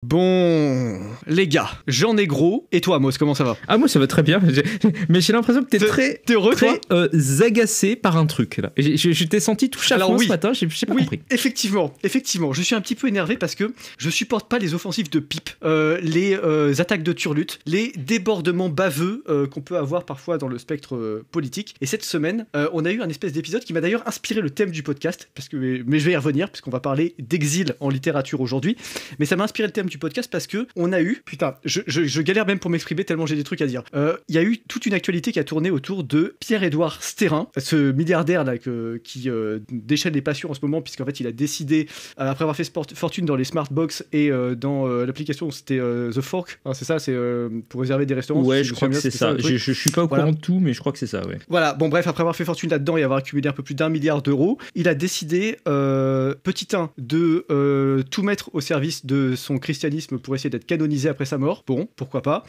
Bon, les gars, j'en ai gros. Et toi, Mos, comment ça va? Ah, moi ça va très bien, mais j'ai l'impression que t'es heureux, très agacé par un truc là. Je t'ai senti tout chafouin ce matin, j'ai pas compris. Effectivement, je suis un petit peu énervé parce que je supporte pas les offensives de pipe, les attaques de turlute, les débordements baveux qu'on peut avoir parfois dans le spectre politique. Et cette semaine, on a eu un espèce d'épisode qui m'a d'ailleurs inspiré le thème du podcast, mais je vais y revenir puisqu'on va parler d'exil en littérature aujourd'hui. Mais ça m'a inspiré le thème du podcast parce que on a eu, putain, je galère même pour m'exprimer tellement j'ai des trucs à dire. Il y a eu toute une actualité qui a tourné autour de Pierre-Édouard Stérin, ce milliardaire là qui déchaîne les passions en ce moment, puisqu'en fait il a décidé, après avoir fait fortune dans les smart box et dans l'application c'était The Fork, hein, c'est ça, c'est pour réserver des restaurants. Ouais, je crois que c'est ça. Je suis pas au courant de tout, mais je crois que c'est ça, ouais. Voilà, bon bref, après avoir fait fortune là-dedans et avoir accumulé un peu plus d'1 milliard d'euros, il a décidé, petit 1, de tout mettre au service de son christianisme pour essayer d'être canonisé après sa mort. Bon, pourquoi pas.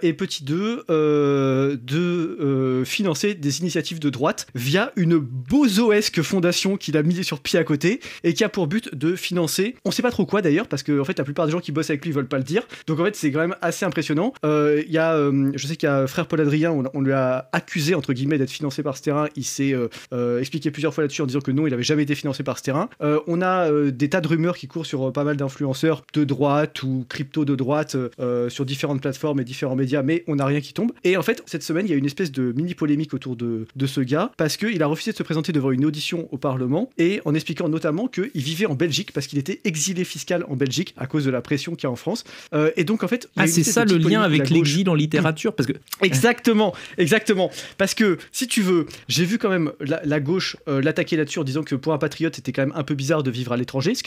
Et petit 2, de financer des initiatives de droite via une bozoesque fondation qu'il a mis sur pied à côté et qui a pour but de financer, on sait pas trop quoi d'ailleurs, parce que en fait la plupart des gens qui bossent avec lui veulent pas le dire, donc en fait c'est quand même assez impressionnant. Je sais qu'il y a frère Paul Adrien, on lui a accusé entre guillemets d'être financé par Stérin, il s'est expliqué plusieurs fois là-dessus en disant que non, il avait jamais été financé par Stérin. On a des tas de rumeurs qui courent sur pas mal d'influenceurs de droite ou crypto de droite sur différentes plateformes et différents médias, mais on n'a rien qui tombe. Et en fait cette semaine il y a une espèce de mini polémique autour de ce gars parce qu'il a refusé de se présenter devant une audition au Parlement, et en expliquant notamment qu'il vivait en Belgique parce qu'il était exilé fiscal en Belgique à cause de la pression qu'il y a en France. Et donc en fait c'est ça le lien avec l'exil en littérature, parce que exactement, parce que si tu veux, j'ai vu quand même la gauche l'attaquer là-dessus en disant que pour un patriote c'était quand même un peu bizarre de vivre à l'étranger, ce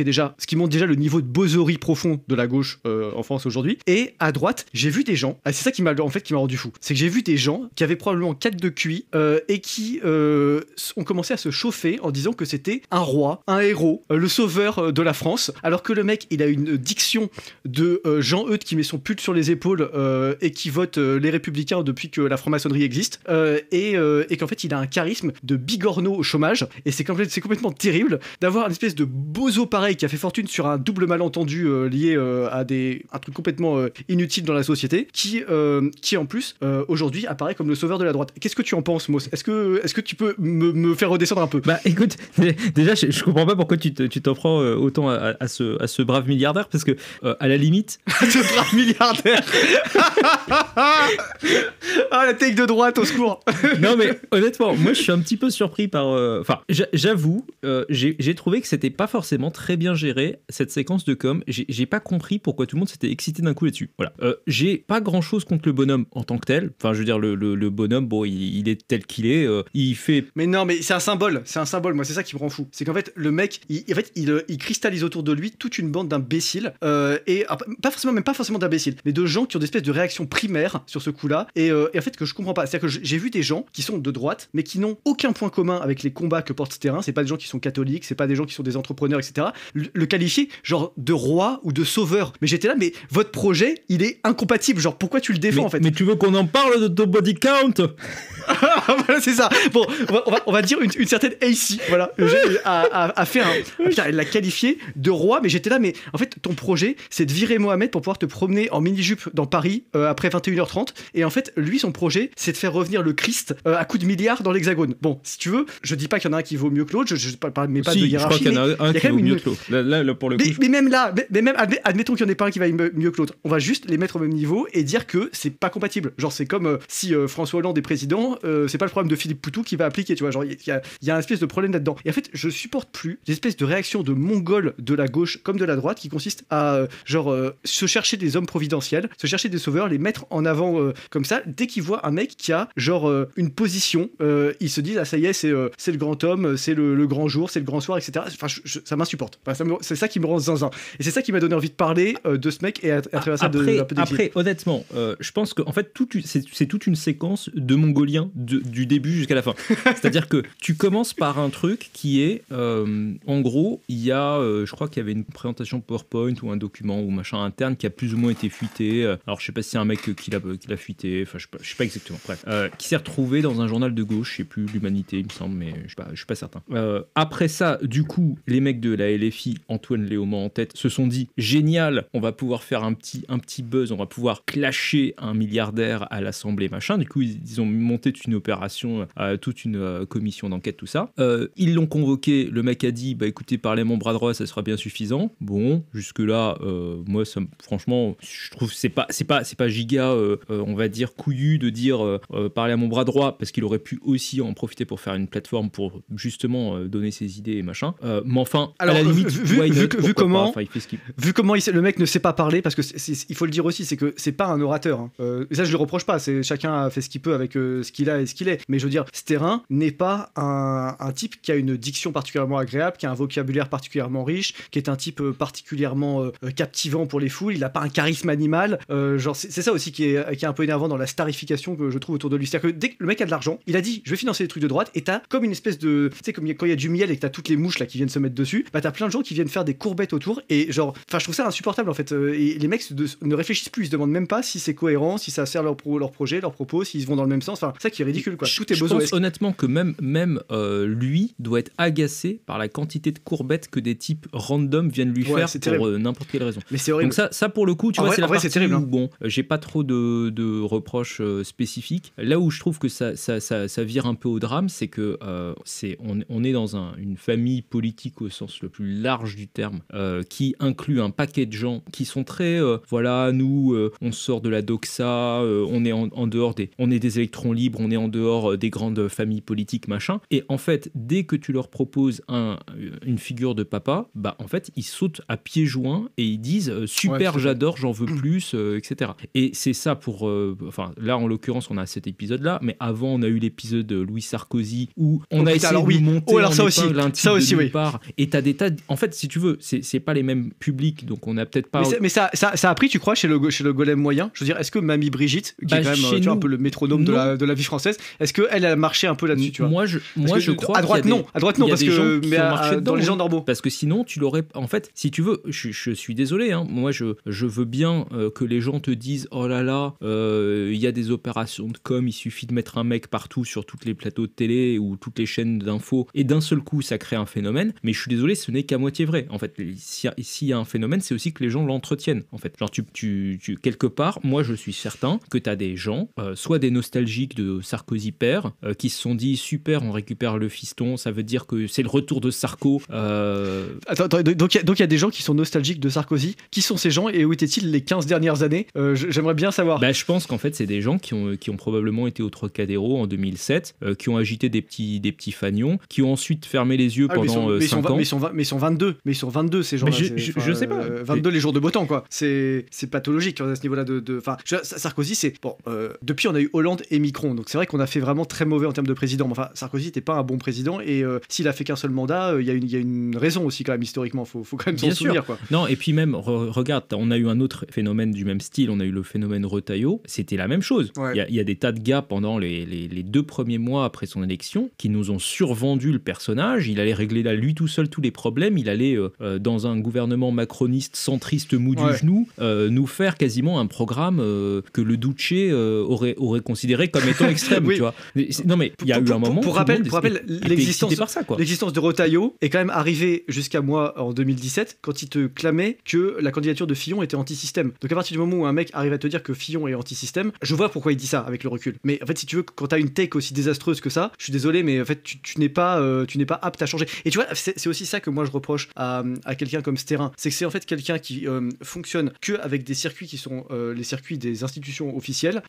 qui montre déjà le niveau de bozoerie profond de la gauche en France aujourd'hui. Et à droite j'ai vu des gens, c'est ça qui m'a rendu fou, c'est que j'ai vu des gens qui avaient probablement 4 de QI et qui ont commencé à se chauffer en disant que c'était un roi, un héros, le sauveur de la France, alors que le mec il a une diction de Jean Eudes qui met son pull sur les épaules et qui vote les Républicains depuis que la franc-maçonnerie existe, et qu'en fait il a un charisme de bigorneau au chômage, et c'est complètement terrible d'avoir une espèce de bozo pareil qui a fait fortune sur un double malentendu lié à un truc complètement inutile dans la société, qui en plus aujourd'hui apparaît comme le sauveur de la droite. Qu'est-ce que tu en penses, Mos? Est-ce que tu peux me faire redescendre un peu? Bah écoute, déjà je comprends pas pourquoi tu t'en prends autant à ce brave milliardaire, parce que à la limite ce brave milliardaire. La take de droite, au secours. Non mais honnêtement, moi je suis un petit peu surpris par enfin j'avoue, j'ai trouvé que c'était pas forcément très bien géré cette séquence de com. J'ai pas compris pourquoi tout le monde s'était excité d'un coup là-dessus. Voilà. J'ai pas grand chose contre le bonhomme en tant que tel. Enfin je veux dire, le bonhomme, bon il est tel qu'il est, il fait. Mais non, mais c'est un symbole. Moi c'est ça qui me rend fou. C'est qu'en fait le mec il cristallise autour de lui toute une bande d'imbéciles, et pas forcément d'imbéciles, mais de gens qui ont des espèces de réactions primaires sur ce coup-là, et en fait que je comprends pas. C'est-à-dire que j'ai vu des gens qui sont de droite mais qui n'ont aucun point commun avec les combats que porte Stérin. C'est pas des gens qui sont catholiques, c'est pas des gens qui sont des entrepreneurs, etc. Le qualifier genre de roi ou de sauveur, mais j'étais là, mais votre projet il est incompatible, genre pourquoi tu le défends en fait? Mais tu veux qu'on en parle de ton body count? Voilà, c'est ça. Bon, on va dire une certaine AC, voilà, a fait putain, elle l'a qualifié de roi, mais j'étais là, mais en fait ton projet c'est de virer Mohamed pour pouvoir te promener en mini-jupe dans Paris après 21h30, et en fait lui son projet c'est de faire revenir le Christ à coups de milliards dans l'Hexagone. Bon, si tu veux, je dis pas qu'il y en a un qui vaut mieux que l'autre, je parle mais pas de hiérarchie. Je crois qu'il y en a un qui vaut mieux que l'autre. Là pour le coup. Mais même là, admettons qu'il y en ait pas un qui va mieux que l'autre. On va juste les mettre au même niveau et dire que c'est pas compatible. Genre c'est comme si François Hollande est président, c'est pas le problème de Philippe Poutou qui va appliquer, tu vois. Genre il y a un espèce de problème là-dedans. Et en fait, je supporte plus des espèces de réactions de mongols de la gauche comme de la droite qui consistent à se chercher des hommes providentiels, se chercher des sauveurs, les mettre en avant comme ça. Dès qu'ils voient un mec qui a une position, ils se disent ah ça y est, c'est le grand homme, c'est le grand jour, c'est le grand soir, etc. Enfin ça m'insupporte. Enfin, c'est ça qui me rend zinzin. Et c'est ça qui m'a donné envie de parler de ce mec et travers ça un peu après, honnêtement, je pense que en fait, c'est toute une séquence de Mongoliens du début jusqu'à la fin. C'est-à-dire que tu commences par un truc qui est, en gros, il y a, je crois qu'il y avait une présentation PowerPoint ou un document ou machin interne qui a plus ou moins été fuité. Alors, je sais pas si c'est un mec qui l'a fuité, enfin, je sais pas exactement. Bref, qui s'est retrouvé dans un journal de gauche, je sais plus, l'Humanité, il me semble, mais je suis pas certain. Après ça, du coup, les mecs de la LFI, Antoine Léaumont en tête, se sont dit génial, on va pouvoir faire un petit buzz, on va pouvoir clasher un milliardaire à l'Assemblée, machin. Du coup, ils ont monté toute une opération, toute une commission d'enquête, tout ça. Ils l'ont convoqué, le mec a dit bah écoutez, parlez à mon bras droit, ça sera bien suffisant. Bon, jusque-là, moi, franchement, je trouve que c'est pas giga, on va dire, couillu de dire parler à mon bras droit, parce qu'il aurait pu aussi en profiter pour faire une plateforme pour justement donner ses idées et machin. Mais enfin, alors, à la limite, vu comment le mec ne sait pas parler, parce que il faut le dire aussi, c'est que c'est pas un orateur. Hein. Ça, je le reproche pas. Chacun a fait ce qu'il peut avec ce qu'il a et ce qu'il est. Mais je veux dire, Sterrin n'est pas un type qui a une diction particulièrement agréable, qui a un vocabulaire particulièrement riche, qui est un type particulièrement captivant pour les foules. Il a pas un charisme animal. Genre, c'est ça aussi qui est un peu énervant dans la starification que je trouve autour de lui. C'est-à-dire que dès que le mec a de l'argent, il a dit je vais financer des trucs de droite, et t'as comme une espèce de, tu sais, comme quand il y a du miel et que t'as toutes les mouches là qui viennent se mettre dessus, bah t'as plein de gens qui viennent faire des courbettes autour, et genre, enfin je trouve ça insupportable en fait. Et les mecs ne réfléchissent plus, ils se demandent même pas si c'est cohérent, si ça sert leur projet, leur propos, s'ils vont dans le même sens. Enfin, ça qui est ridicule quoi. Tout est besoin. Je pense honnêtement que même lui doit être agacé par la quantité de courbettes que des types random viennent lui faire pour n'importe quelle raison. Mais c'est horrible. Donc ça pour le coup, tu vois, c'est la partie terrible, hein. où bon, j'ai pas trop de reproches spécifiques. Là où je trouve que ça vire un peu au drame, c'est que on est dans une famille politique au sens le plus large du terme, qui inclut un paquet de gens qui sont très voilà, nous on sort de la doxa, on est en dehors on est des électrons libres, on est en dehors des grandes familles politiques machin, et en fait dès que tu leur proposes une figure de papa, bah en fait ils sautent à pieds joints et ils disent super, j'adore, j'en veux plus, etc. Et c'est ça pour enfin là en l'occurrence on a cet épisode là, mais avant on a eu l'épisode de Louis Sarkozy où on a essayé de monter ça aussi oui. Et t'as des tas en fait, si tu veux, c'est pas les mêmes publics, donc on a peut-être pas. Mais ça a pris, tu crois, chez le golem moyen? Je veux dire, est-ce que Mamie Brigitte, qui est quand même tu vois, un peu le métronome de la vie française, est-ce qu'elle a marché un peu là-dessus, tu vois? Moi je crois à droite non, parce que mais dans les gens normaux. Parce que sinon tu l'aurais, en fait, si tu veux, je suis désolé, hein, moi je veux bien que les gens te disent oh là là, il y a des opérations de com, il suffit de mettre un mec partout sur toutes les plateaux de télé ou toutes les chaînes d'infos et d'un seul coup ça crée un phénomène. Mais je suis désolé, ce n'est qu'à moitié vrai. En fait, s'il y a un phénomène, c'est aussi que les gens l'entretiennent. En fait, genre tu quelque part, moi je suis certain que tu as des gens, soit des nostalgiques de Sarkozy père, qui se sont dit super, on récupère le fiston, ça veut dire que c'est le retour de Sarko. Attends, donc il y a des gens qui sont nostalgiques de Sarkozy. Qui sont ces gens et où étaient-ils les 15 dernières années? J'aimerais bien savoir. Bah, je pense qu'en fait c'est des gens qui ont probablement été au Trocadéro en 2007, qui ont agité des petits fagnons, qui ont ensuite fermé les yeux pendant 5 ans. Mais ils sont 22 ces gens-là. Je sais pas. 22 les jours de beau temps quoi. C'est pathologique à ce niveau-là enfin, Sarkozy c'est bon. Depuis on a eu Hollande et Macron, donc c'est vrai qu'on a fait vraiment très mauvais en termes de président. Mais enfin, Sarkozy n'était pas un bon président et s'il a fait qu'un seul mandat, il y a une raison aussi quand même historiquement. Faut quand même s'en souvenir quoi. Non, et puis même regarde, on a eu un autre phénomène du même style. On a eu le phénomène Retailleau. C'était la même chose. Il y a des tas de gars pendant les 2 premiers mois après son élection qui nous ont survendu le personnage. Il allait régler là lui tout seul tous les problèmes. Il allait dans un gouvernement macroniste centriste mou du genou nous faire quasiment un programme que le Duce aurait considéré comme étant extrême. Tu vois. Non mais il y a eu un moment. Pour rappel, l'existence de Retailleau est quand même arrivée jusqu'à moi en 2017 quand il te clamait que la candidature de Fillon était anti-système. Donc à partir du moment où un mec arrive à te dire que Fillon est anti-système, je vois pourquoi il dit ça avec le recul. Mais en fait, si tu veux, quand t'as une take aussi désastreuse que ça, je suis désolé, mais en fait, tu n'es pas apte à changer. Et tu vois, c'est aussi ça que moi je reproche à quelqu'un comme Sterrin, c'est que c'est en fait quelqu'un qui fonctionne que avec des circuits qui sont les circuits des institutions officielles,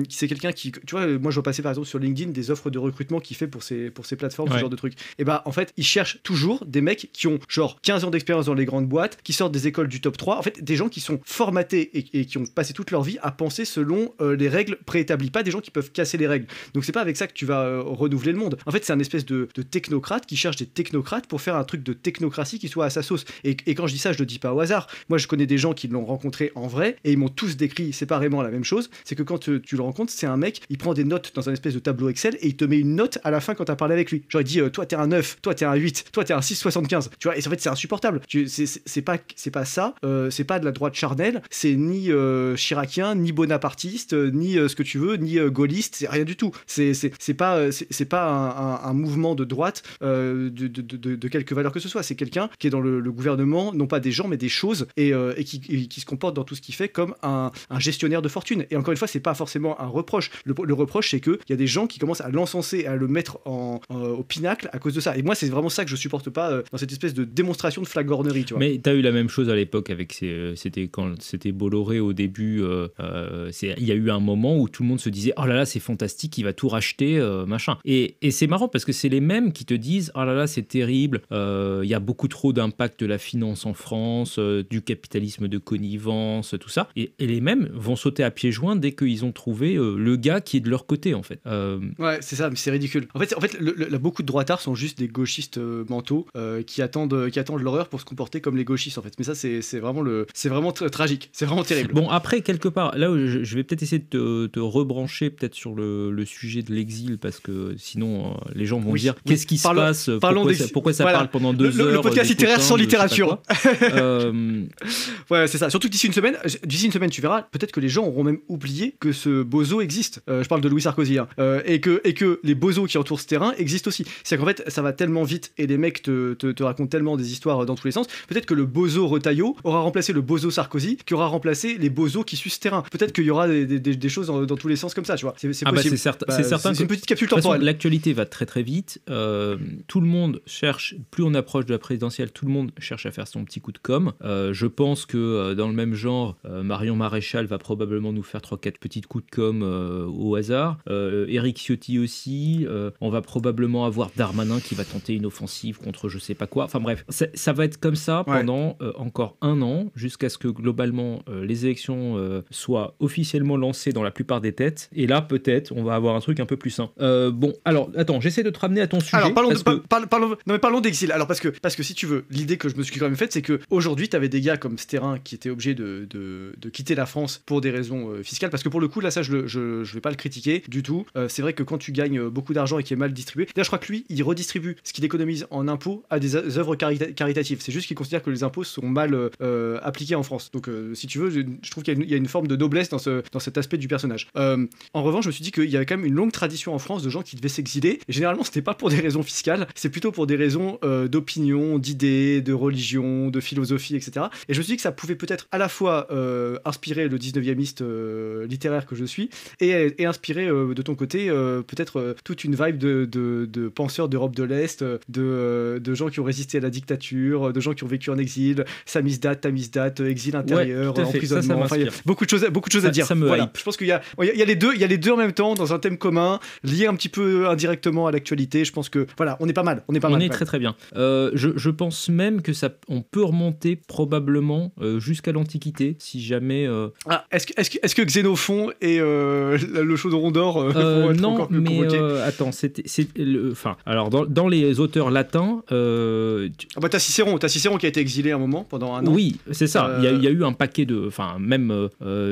c'est quelqu'un qui, tu vois, moi je vois passer par exemple sur LinkedIn des offres de recrutement qu'il fait pour ces plateformes, ce genre de trucs. Et bah en fait, il cherche toujours des mecs qui ont genre 15 ans d'expérience dans les grandes boîtes, qui sortent des écoles du top 3, en fait des gens qui sont formatés et qui ont passé toute leur vie à penser selon les règles préétablies, pas des gens qui peuvent casser les règles. Donc c'est pas avec ça que tu vas renouveler le monde. En fait, c'est un espèce de technocrate qui cherche des technocrates pour faire un truc de technocratie qui soit à sa sauce. Et quand je dis ça, je le dis pas au hasard. Moi, je connais des gens qui l'ont l'ont rencontré en vrai et ils m'ont tous décrit séparément la même chose. C'est que quand tu le rencontres, c'est un mec, il prend des notes dans un espèce de tableau Excel et il te met une note à la fin quand t'as parlé avec lui. Genre il dit toi t'es un 9, toi t'es un 8, toi t'es un 6,75. Tu vois, et en fait c'est insupportable. C'est pas ça, c'est pas de la droite charnelle, c'est ni chiracien, ni bonapartiste, ni ce que tu veux, ni gaulliste, c'est rien du tout. C'est pas un mouvement de droite de quelque valeur que ce soit. C'est quelqu'un qui est dans le gouvernement, non pas des gens mais des choses, et qui se comporte dans tout ce qu'il fait comme un gestionnaire de fortune. Et encore une fois, c'est pas forcément un reproche. Le reproche, c'est qu'il y a des gens qui commencent à l'encenser, à le mettre au pinacle à cause de ça. Et moi, c'est vraiment ça que je supporte pas dans cette espèce de démonstration de flagornerie, tu vois. Mais t'as eu la même chose à l'époque avec c'était quand c'était Bolloré au début. Il y a eu un moment où tout le monde se disait oh là là c'est fantastique, il va tout racheter, machin. Et c'est marrant parce que c'est les mêmes qui te disent oh là là c'est terrible, il y a beaucoup trop d'impact de la finance en France, du capitalisme de connivence, tout ça. Et les mêmes vont sauter à pieds joints dès qu'ils ont trouvé le gars qui est de leur côté en fait. Ouais, c'est ça, mais c'est ridicule. En fait beaucoup de droitards sont juste des gauchistes mentaux qui attendent l'horreur pour se comporter comme les gauchistes en fait. Mais ça c'est vraiment tragique, c'est vraiment terrible. Bon après quelque part là où je vais peut-être essayer de te rebrancher peut-être sur le sujet de l'exil parce que sinon les gens vont dire qu'est-ce qui se passe, pourquoi ça parle pendant 2 heures. Le podcast littéraire sans littérature. Ouais, c'est ça. Surtout que d'ici une semaine, tu verras, peut-être que les gens auront même oublié que ce bozo existe. Je parle de Louis Sarkozy, hein. Et que les bozos qui entourent ce terrain existent aussi. C'est qu'en fait, ça va tellement vite et les mecs te racontent tellement des histoires dans tous les sens. Peut-être que le bozo Retailleau aura remplacé le bozo Sarkozy, qui aura remplacé les bozos qui sucent ce terrain. Peut-être qu'il y aura des choses dans tous les sens comme ça, tu vois. C'est possible. C'est certain. C'est une petite capsule temporelle. L'actualité va très très vite. Tout le monde cherche, plus on approche de la présidentielle, tout le monde cherche à faire son petit coup de com'. Je pense que dans le même genre, Marion Maréchal va probablement nous faire 3-4 petits coups de com' au hasard. Éric Ciotti aussi. On va probablement avoir Darmanin qui va tenter une offensive contre je sais pas quoi. Enfin bref, ça va être comme ça pendant encore 1 an, jusqu'à ce que globalement les élections soient officiellement lancées dans la plupart des têtes. Et là, peut-être, on va avoir un truc un peu plus sain. Bon, alors, attends, j'essaie de te ramener à ton sujet. Alors, parlons d'exil. Alors, parce que si tu veux, l'idée que je me suis quand même faite, c'est qu'aujourd'hui, tu avais des gars comme Sterrin qui étaient obligés de quitter la France pour des raisons fiscales. Parce que pour le coup, là, ça, je vais pas le critiquer du tout. C'est vrai que quand tu gagnes beaucoup d'argent et qui est mal distribué, d'ailleurs, je crois que lui, il redistribue ce qu'il économise en impôts à des œuvres caritatives. C'est juste qu'il considère que les impôts sont mal appliqués en France. Donc, si tu veux, je trouve qu'il y a une forme de noblesse dans cet aspect du personnage. En revanche, je me suis dit qu'il y avait quand même une longue tradition en France de gens qui devaient s'exiler. Et généralement, c'était pas pour des raisons fiscales, c'est plutôt pour des raisons d'opinion, d'idées, de religion, de philosophie, etc. Et je me suis dit que ça pouvait peut-être à la fois inspirer le 19e-iste littéraire que je suis et inspirer de ton côté peut-être toute une vibe de penseurs d'Europe de l'Est, de gens qui ont résisté à la dictature, de gens qui ont vécu en exil, samizdat, tamizdat, exil intérieur, emprisonnement. Enfin, il y a beaucoup de choses à dire. Voilà. Je pense qu'il y a les deux en même temps dans un thème commun, lié un petit peu indirectement à l'actualité. Je pense que voilà, on est pas mal. On est très très bien. Je pense même que on peut remonter probablement jusqu'à l'Antiquité, si jamais. Est-ce que Xénophon et le chaudron d'or vont être encore plus convoqués ? Attends, alors dans les auteurs latins. T'as Cicéron qui a été exilé un moment pendant 1 an. Oui, c'est ça. Il y a eu un paquet de, même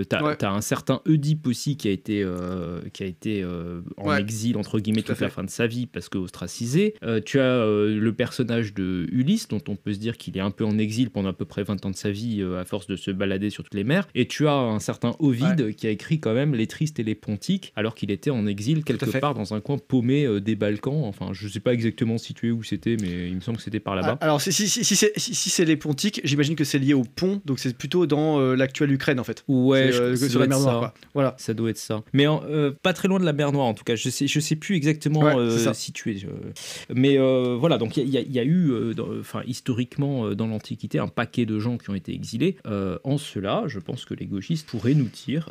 t'as un certain Oedipe aussi qui a été en exil entre guillemets toute la fin de sa vie parce que ostracisé. Tu as le personnage de Ulysse dont on peut se dire qu'il est un peu en exil pendant à peu près 20 ans de sa vie à force de se balader sur toutes les mers. Et tu as un certain Ovide qui a écrit quand même Les Tristes et les Pontiques alors qu'il était en exil quelque part dans un coin paumé des Balkans. Enfin, je sais pas exactement situé où c'était, mais il me semble que c'était par là-bas. Alors si c'est les Pontiques, j'imagine que c'est lié au pont, donc c'est plutôt dans l'actuelle Ukraine en fait. Ouais, sur la mer Noire. Quoi. Voilà. Ça doit être ça. Mais pas très loin de la mer Noire en tout cas. Je sais plus exactement situé. Mais voilà, donc il y a eu, historiquement dans l'Antiquité, un paquet de gens qui ont été exilés. En cela, je pense que les gauchistes pourraient nous dire,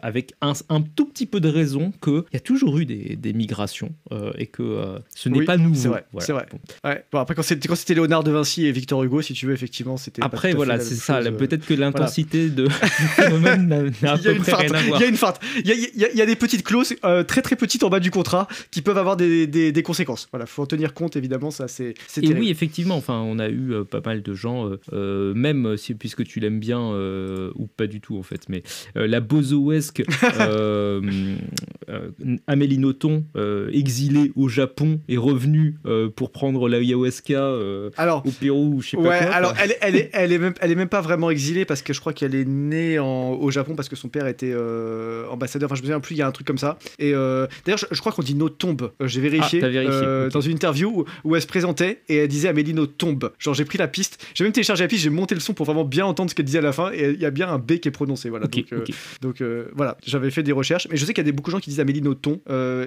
avec un tout petit peu de raison, qu'il y a toujours eu des migrations et que ce n'est pas nouveau. C'est vrai. Voilà. C'est vrai. Ouais. Bon, après, quand c'était Léonard de Vinci et Victor Hugo, si tu veux, effectivement, c'était. Après, voilà, c'est ça. Peut-être que l'intensité du phénomène n'a à peu près rien à voir. Il y a une feinte. Il y a des petites clauses très très petites en bas du contrat qui peuvent avoir des conséquences. Voilà, faut en tenir compte évidemment. Ça, c'est terrible. Oui, effectivement. Enfin, on a eu pas mal de gens, même puisque tu l'aimes aime bien, ou pas du tout en fait, mais la bozoesque Amélie Nothomb, exilée au Japon, est revenue pour prendre l'ayahuasca au Pérou ou je sais pas quoi. Alors elle est même pas vraiment exilée parce que je crois qu'elle est née au Japon parce que son père était ambassadeur. Enfin, je me souviens plus, il y a un truc comme ça. Et d'ailleurs, je crois qu'on dit Nothomb. J'ai vérifié, t'as vérifié okay. Dans une interview où elle se présentait et elle disait Amélie Nothomb. Genre, j'ai pris la piste, j'ai même téléchargé la piste, j'ai monté le son pour vraiment bien entendre ce qu'elle disait à la fin. Et il y a bien un B qui est prononcé. Voilà. Donc voilà, j'avais fait des recherches, mais je sais qu'il y a beaucoup de gens qui disent Amélie Nothomb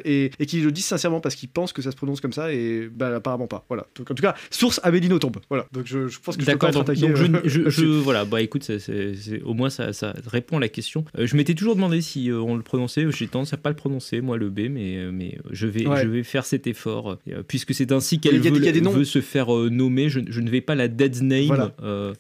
et qui le disent sincèrement parce qu'ils pensent que ça se prononce comme ça et apparemment pas. Voilà. Donc en tout cas, source Amélie Nothomb. Voilà. Donc je pense que je peux pas être attaqué. Donc voilà, bah écoute, au moins ça répond à la question. Je m'étais toujours demandé si on le prononçait. J'ai tendance à pas le prononcer moi le B, mais je vais faire cet effort puisque c'est ainsi qu'elle veut se faire nommer. Je ne vais pas la dead name. Voilà.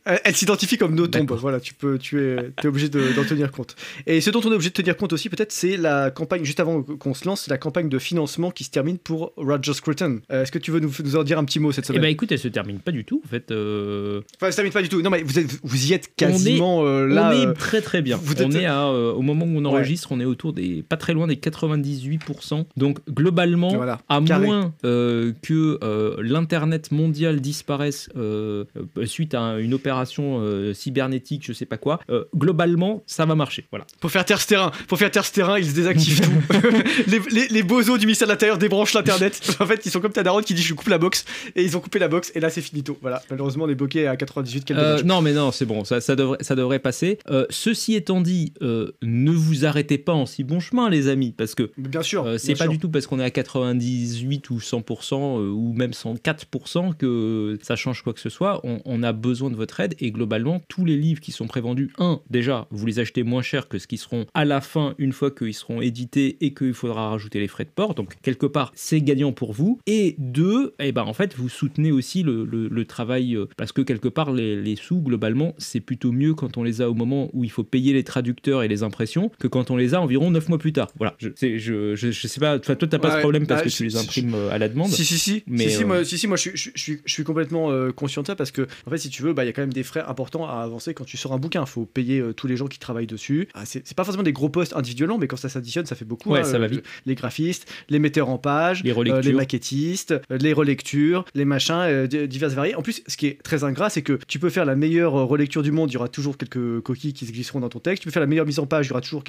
Elle s'identifie comme Nothomb. Voilà, tu es obligé d'en tenir compte. Et ce dont on est obligé de tenir compte aussi peut-être, c'est la campagne juste avant qu'on se lance, c'est la campagne de financement qui se termine pour Roger Scruton. Est-ce que tu veux nous en dire un petit mot cette semaine? Eh ben écoute, elle se termine pas du tout en fait. Enfin, elle se termine pas du tout. Non mais vous y êtes quasiment là. On est très très bien. On est au moment où on enregistre, on est autour des pas très loin des 98%. Donc globalement, à moins que l'internet mondial disparaisse suite à une opération cybernétique, je sais pas quoi, globalement ça va marcher. Voilà. Pour faire taire ce terrain, ils se désactivent tout. les bozos du ministère de l'Intérieur débranchent l'internet. En fait, ils sont comme ta daronne qui dit je coupe la box, et ils ont coupé la box et là c'est finito. Voilà. Malheureusement on est bloqué à 98. Non, c'est bon, ça devrait passer. Ceci étant dit, ne vous arrêtez pas en si bon chemin, les amis, parce que bien sûr, c'est pas du tout parce qu'on est à 98 ou 100% ou même 104% que ça change quoi que ce soit. On a besoin de votre aide et globalement, tous les livres qui sont prévendus, déjà, vous les achetez moins cher que ce qui seront à la fin une fois qu'ils seront édités et qu'il faudra rajouter les frais de port. Donc, quelque part, c'est gagnant pour vous. Et deux, en fait, vous soutenez aussi le travail parce que quelque part, les sous, globalement, c'est plutôt mieux quand on les a au moment où il faut payer les traducteurs et les impressions que quand on les a environ 9 mois plus tard. Voilà. Je sais pas, toi, t'as pas ce problème parce que tu les imprimes à la demande. Si. Moi, je suis complètement conscient de ça parce que, en fait, si tu veux, il y a quand même des frais importants à avancer quand tu sors un bouquin. Il faut payer tous les gens qui travaillent dessus. C'est pas forcément des gros postes individuellement, mais quand ça s'additionne, ça fait beaucoup. Ouais, ça va vite. Les graphistes, les metteurs en page, les maquettistes, les relectures, les machins divers et variés. En plus, ce qui est très ingrat, c'est que tu peux faire la meilleure relecture du monde, il y aura toujours quelques coquilles qui se glisseront dans ton texte. Tu peux faire la meilleure mise en page, il y aura toujours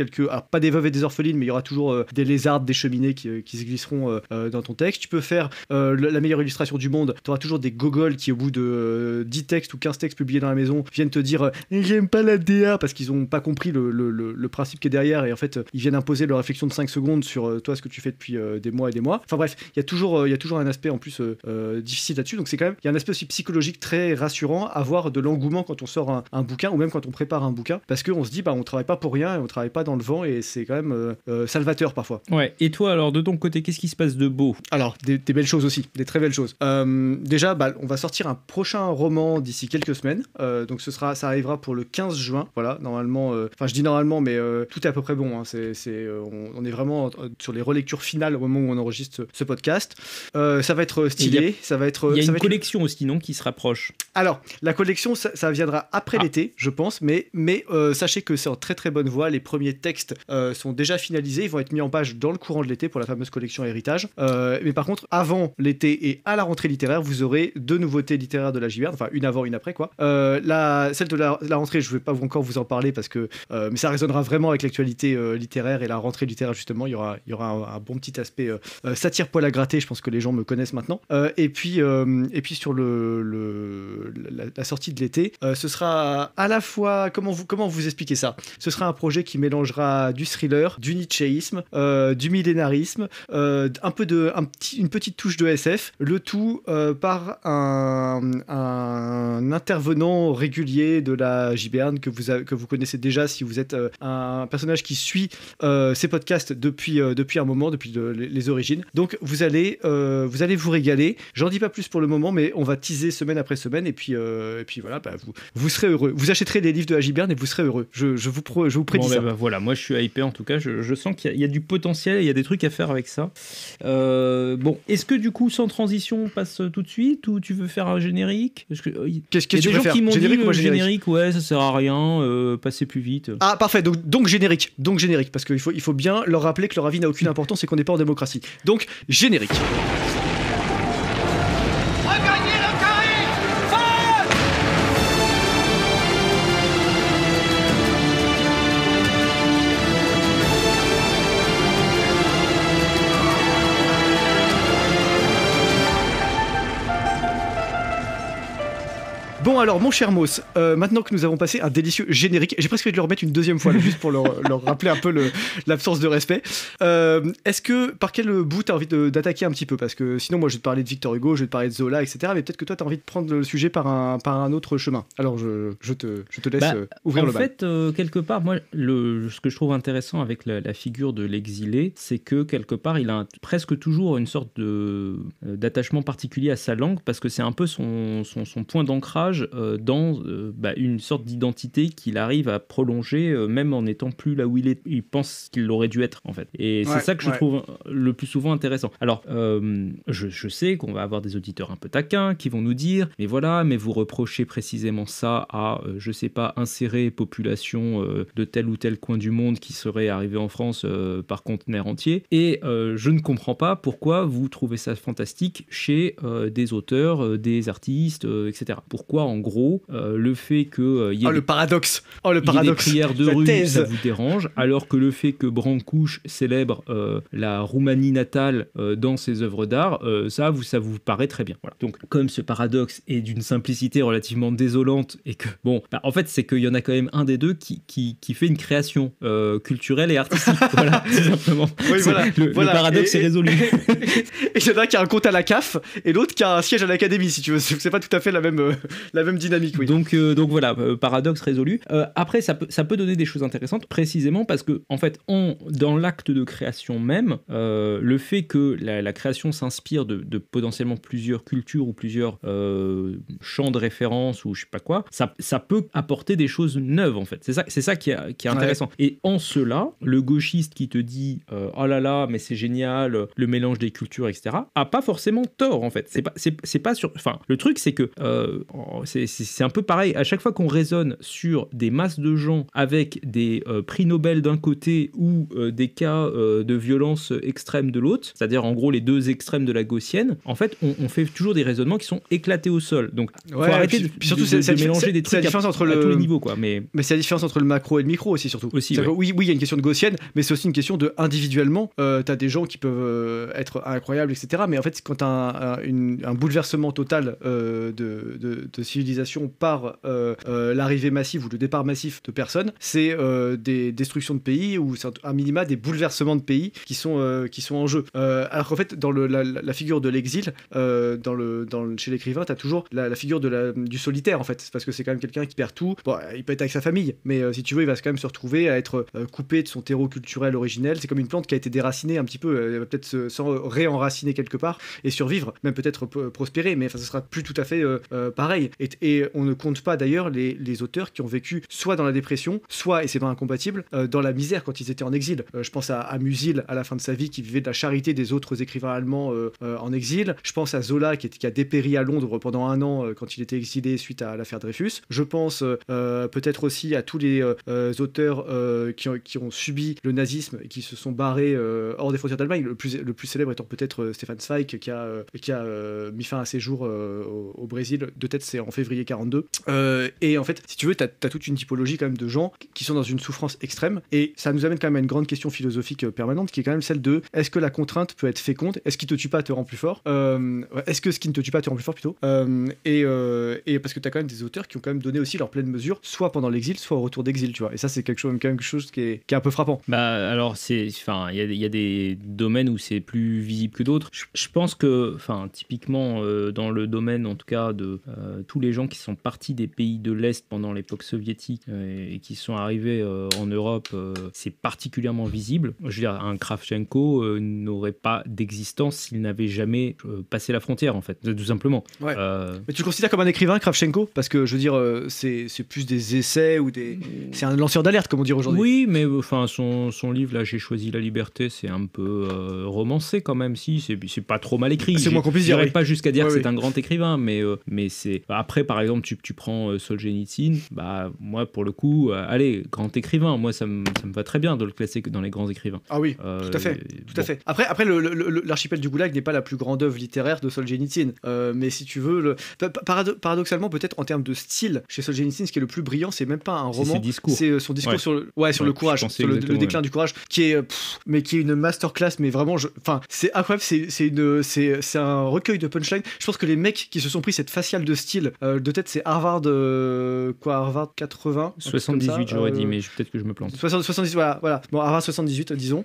pas des veuves et des orphelines, mais il y aura toujours des lézardes, des cheminées qui se glisseront dans ton texte. Tu peux faire la meilleure illustration du monde, tu auras toujours des gogoles qui, au bout de 10 textes ou 15 textes publiés dans la maison, viennent te dire j'aime pas la DA parce qu'ils ont pas compris le principe qui est derrière et en fait ils viennent imposer leur réflexion de 5 secondes sur toi, ce que tu fais depuis des mois et des mois. Enfin bref, il y a toujours un aspect en plus difficile là-dessus, donc c'est quand même, il y a un aspect aussi psychologique très rassurant à avoir de l'engouement quand on sort un bouquin ou même quand on prépare un bouquin, parce qu'on se dit on travaille pas pour rien et on travaille pas dans le vent et c'est quand même salvateur parfois. Ouais, et toi alors de ton côté, qu'est-ce qui se passe de beau? Alors des belles choses aussi, des très belles choses. Déjà on va sortir un prochain roman d'ici quelques semaines, donc ça arrivera pour le 15 juin, voilà, normalement, je dis normalement mais tout est à peu près bon, hein. On est vraiment sur les relectures finales au moment où on enregistre ce podcast. Ça va être stylé, il y a une collection aussi, non, qui se rapproche. Alors la collection ça viendra après l'été, je pense, mais sachez que c'est en très très bonne voie. Les premiers textes sont déjà finalisés, ils vont être mis en page dans le courant de l'été pour la fameuse collection Héritage, mais par contre avant l'été et à la rentrée littéraire vous aurez 2 nouveautés littéraires de la Giberne, enfin une avant une après quoi. Celle de la rentrée, je vais pas encore vous en parler parce que mais ça résonnera vraiment avec l'actualité littéraire et la rentrée littéraire justement. Il y aura un bon petit aspect satire poil à gratter, je pense que les gens me connaissent maintenant, et puis sur la sortie de l'été, ce sera à la fois, comment vous expliquer ça, ce sera un projet qui mélangera du thriller, du nietzschéisme, du millénarisme, une petite touche de SF, le tout par un intervenant régulier de la Giberne que vous connaissez déjà si vous êtes un personnage qui suit ces podcasts depuis un moment, depuis les origines. Donc vous allez vous régaler. J'en dis pas plus pour le moment, mais on va teaser semaine après semaine et puis voilà, vous serez heureux. Vous achèterez les livres de la Giberne et vous serez heureux. Je vous prédis ça. Voilà, moi je suis hypé en tout cas. Je sens qu'il y a du potentiel et il y a des trucs à faire avec ça. Bon, est-ce que du coup sans transition on passe tout de suite ou tu veux faire un générique? Qu'est-ce que tu veux faire? Générique ou pas générique? générique, ouais, ça sert à rien, passer plus vite. Ah, parfait, donc générique, parce qu'il faut bien leur rappeler que leur avis n'a aucune importance et qu'on n'est pas en démocratie. Donc, générique. Bon alors mon cher Moss, maintenant que nous avons passé un délicieux générique, j'ai presque envie de le remettre une deuxième fois là, juste pour leur rappeler un peu l'absence de respect. Est-ce que par quel bout tu as envie d'attaquer un petit peu? Parce que sinon moi je vais te parler de Victor Hugo, je vais te parler de Zola, etc. Mais peut-être que toi tu as envie de prendre le sujet par un autre chemin. Alors je te laisse ouvrir le bal. En fait, quelque part, moi ce que je trouve intéressant avec la figure de l'exilé, c'est que quelque part il a presque toujours une sorte d'attachement particulier à sa langue, parce que c'est un peu son point d'ancrage dans une sorte d'identité qu'il arrive à prolonger même en étant plus là où il pense qu'il aurait dû être en fait. Et c'est ça que je trouve le plus souvent intéressant. Alors je sais qu'on va avoir des auditeurs un peu taquins qui vont nous dire mais vous reprochez précisément ça à je sais pas, insérer population de tel ou tel coin du monde qui serait arrivé en France par conteneur entier, et je ne comprends pas pourquoi vous trouvez ça fantastique chez des auteurs, des artistes, etc. Pourquoi en gros le fait que y ait le paradoxe des prières de rue, ça vous dérange, alors que le fait que Brancouche célèbre la Roumanie natale dans ses œuvres d'art, ça vous paraît très bien. Voilà. Donc comme ce paradoxe est d'une simplicité relativement désolante, et que en fait c'est qu'il y en a quand même un des deux qui fait une création culturelle et artistique. Voilà, tout simplement. Oui, le paradoxe est résolu. Et il y en a un qui a un compte à la CAF et l'autre qui a un siège à l'académie, si tu veux. C'est pas tout à fait la même dynamique. Oui. Donc voilà, paradoxe résolu. Après, ça peut donner des choses intéressantes, précisément parce que, en fait, dans l'acte de création même, le fait que la création s'inspire de potentiellement plusieurs cultures ou plusieurs champs de référence ou je sais pas quoi, ça peut apporter des choses neuves, en fait. C'est ça qui est intéressant. Ouais. Et en cela, le gauchiste qui te dit oh là là, mais c'est génial, le mélange des cultures, etc., a pas forcément tort, en fait. C'est pas sur. Enfin, le truc, c'est que c'est un peu pareil. À chaque fois qu'on raisonne sur des masses de gens avec des prix Nobel d'un côté ou des cas de violence extrême de l'autre, c'est-à-dire en gros les deux extrêmes de la gaussienne, en fait, on fait toujours des raisonnements qui sont éclatés au sol. Donc, faut arrêter de mélanger des trucs à tous les niveaux, quoi. Mais c'est la différence entre le macro et le micro aussi, surtout. Aussi, ouais. Oui, il y a une question de gaussienne, mais c'est aussi une question de individuellement. T'as des gens qui peuvent être incroyables, etc. Mais en fait, quand t'as un bouleversement total de civilisation par l'arrivée massive ou le départ massif de personnes, c'est des destructions de pays ou c'est un minima des bouleversements de pays qui sont en jeu. Alors qu'en fait, dans la figure de l'exil, chez l'écrivain, t'as toujours la figure du solitaire, en fait, parce que c'est quand même quelqu'un qui perd tout. Bon, il peut être avec sa famille, mais si tu veux, il va quand même se retrouver à être coupé de son terreau culturel originel. C'est comme une plante qui a été déracinée un petit peu, elle va peut-être se réenraciner quelque part et survivre, même peut-être prospérer, mais ça sera plus tout à fait pareil. Et on ne compte pas d'ailleurs les auteurs qui ont vécu soit dans la dépression, soit, et c'est pas incompatible, dans la misère quand ils étaient en exil. Je pense à Musil à la fin de sa vie qui vivait de la charité des autres écrivains allemands en exil. Je pense à Zola qui a dépéri à Londres pendant 1 an quand il était exilé suite à l'affaire Dreyfus. Je pense peut-être aussi à tous les auteurs qui ont subi le nazisme et qui se sont barrés hors des frontières d'Allemagne. Le plus célèbre étant peut-être Stefan Zweig qui a mis fin à ses jours au Brésil. De tête, c'est en février 42. Et en fait, si tu veux, t'as toute une typologie quand même de gens qui sont dans une souffrance extrême, et ça nous amène quand même à une grande question philosophique permanente qui est quand même celle de est-ce que la contrainte peut être féconde? Est-ce qui te tue pas te rend plus fort? Est-ce que ce qui ne te tue pas te rend plus fort plutôt? Et parce que t'as quand même des auteurs qui ont quand même donné aussi leur pleine mesure, soit pendant l'exil, soit au retour d'exil, tu vois. Et ça, c'est quand même quelque chose qui est un peu frappant. Alors, il y a des domaines où c'est plus visible que d'autres. Je pense que, typiquement, dans le domaine, en tout cas, de tous les gens qui sont partis des pays de l'Est pendant l'époque soviétique et qui sont arrivés en Europe, c'est particulièrement visible. Je veux dire, un Kravchenko n'aurait pas d'existence s'il n'avait jamais passé la frontière, en fait, tout simplement. Ouais. Mais tu le considères comme un écrivain, Kravchenko? Parce que, je veux dire, c'est plus des essais ou c'est un lanceur d'alerte, comme on dit aujourd'hui. Oui, mais son livre, là, J'ai choisi la liberté, c'est un peu romancé quand même, si, c'est pas trop mal écrit. C'est moins qu'on puisse dire. J'irais pas jusqu'à dire que c'est un grand écrivain, mais c'est... Après, par exemple, tu prends Solzhenitsyn, bah moi pour le coup, allez, grand écrivain, moi ça me va très bien de le classer dans les grands écrivains. Ah oui, tout à fait, tout à fait. Après l'archipel du Goulag n'est pas la plus grande œuvre littéraire de Solzhenitsyn, mais si tu veux, paradoxalement peut-être en termes de style, chez Solzhenitsyn, ce qui est le plus brillant, c'est même pas un roman, c'est son discours sur le courage, sur le déclin du courage, qui est une masterclass, mais vraiment, c'est incroyable, c'est un recueil de punchline. Je pense que les mecs qui se sont pris cette faciale de style, de tête, c'est Harvard 80, 78 j'aurais dit, mais peut-être que je me plante. 70, voilà. Bon, Harvard 78, disons.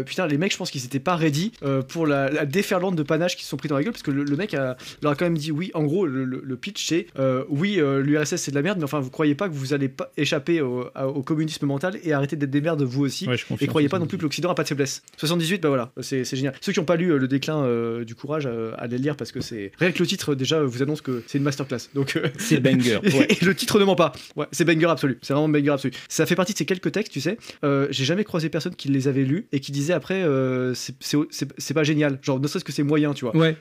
Putain, les mecs, je pense qu'ils étaient pas ready pour la déferlante de panache qui se sont pris dans la gueule, parce que le mec leur a quand même dit oui. En gros, le pitch, c'est oui, l'URSS c'est de la merde, mais enfin, vous croyez pas que vous allez pas échapper au communisme mental et arrêter d'être des merdes vous aussi, et croyez pas non plus que l'Occident a pas de faiblesse. 78, bah voilà, c'est génial. Ceux qui n'ont pas lu Le déclin du courage, allez le lire, parce que c'est rien que le titre déjà vous annonce que c'est une masterclass. Donc c'est banger. Ouais. Et le titre ne ment pas. Ouais, c'est banger absolu. C'est vraiment banger absolu. Ça fait partie de ces quelques textes, tu sais. J'ai jamais croisé personne qui les avait lus et qui disait après c'est pas génial. Genre ne serait-ce que c'est moyen, tu vois. Ouais.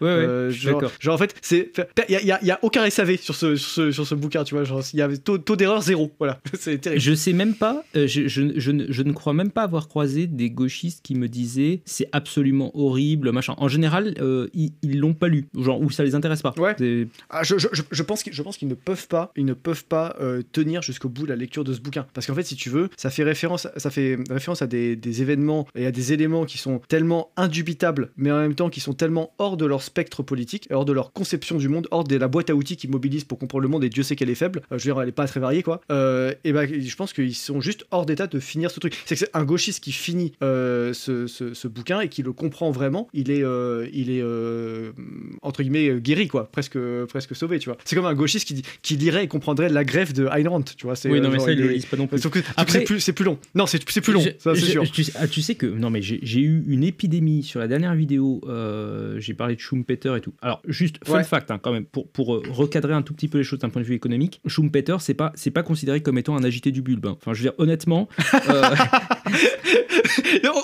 Genre en fait il y a aucun SAV sur ce bouquin, tu vois. Genre il y avait taux d'erreur 0. Voilà, c'est terrible. Je sais même pas. Je ne crois même pas avoir croisé des gauchistes qui me disaient c'est absolument horrible, machin. En général, ils l'ont pas lu, genre ou ça les intéresse pas. Ouais. Je pense qu'ils ne peuvent pas tenir jusqu'au bout la lecture de ce bouquin, parce qu'en fait, si tu veux, ça fait référence à des événements et à des éléments qui sont tellement indubitables, mais en même temps qui sont tellement hors de leur spectre politique, hors de leur conception du monde, hors de la boîte à outils qu'ils mobilisent pour comprendre le monde, et Dieu sait qu'elle est faible. Je veux dire, elle est pas très variée, quoi. Et ben, je pense qu'ils sont juste hors d'état de finir ce truc. C'est que c'est un gauchiste qui finit ce bouquin et qui le comprend vraiment, il est entre guillemets guéri, quoi, presque sauvé, tu vois. C'est comme un gauchiste qui lirait et comprendrait la greffe de Ayn Rand, tu vois. Oui, non, mais ça, ils le lisent pas non plus. Après, c'est plus long. Non, c'est plus long, ça, c'est sûr. Tu sais que, non, mais j'ai eu une épidémie sur la dernière vidéo, j'ai parlé de Schumpeter et tout. Alors, juste, fun fact, hein, quand même, pour recadrer un tout petit peu les choses d'un point de vue économique, Schumpeter, c'est pas considéré comme étant un agité du bulbe. Hein. Enfin, je veux dire, honnêtement...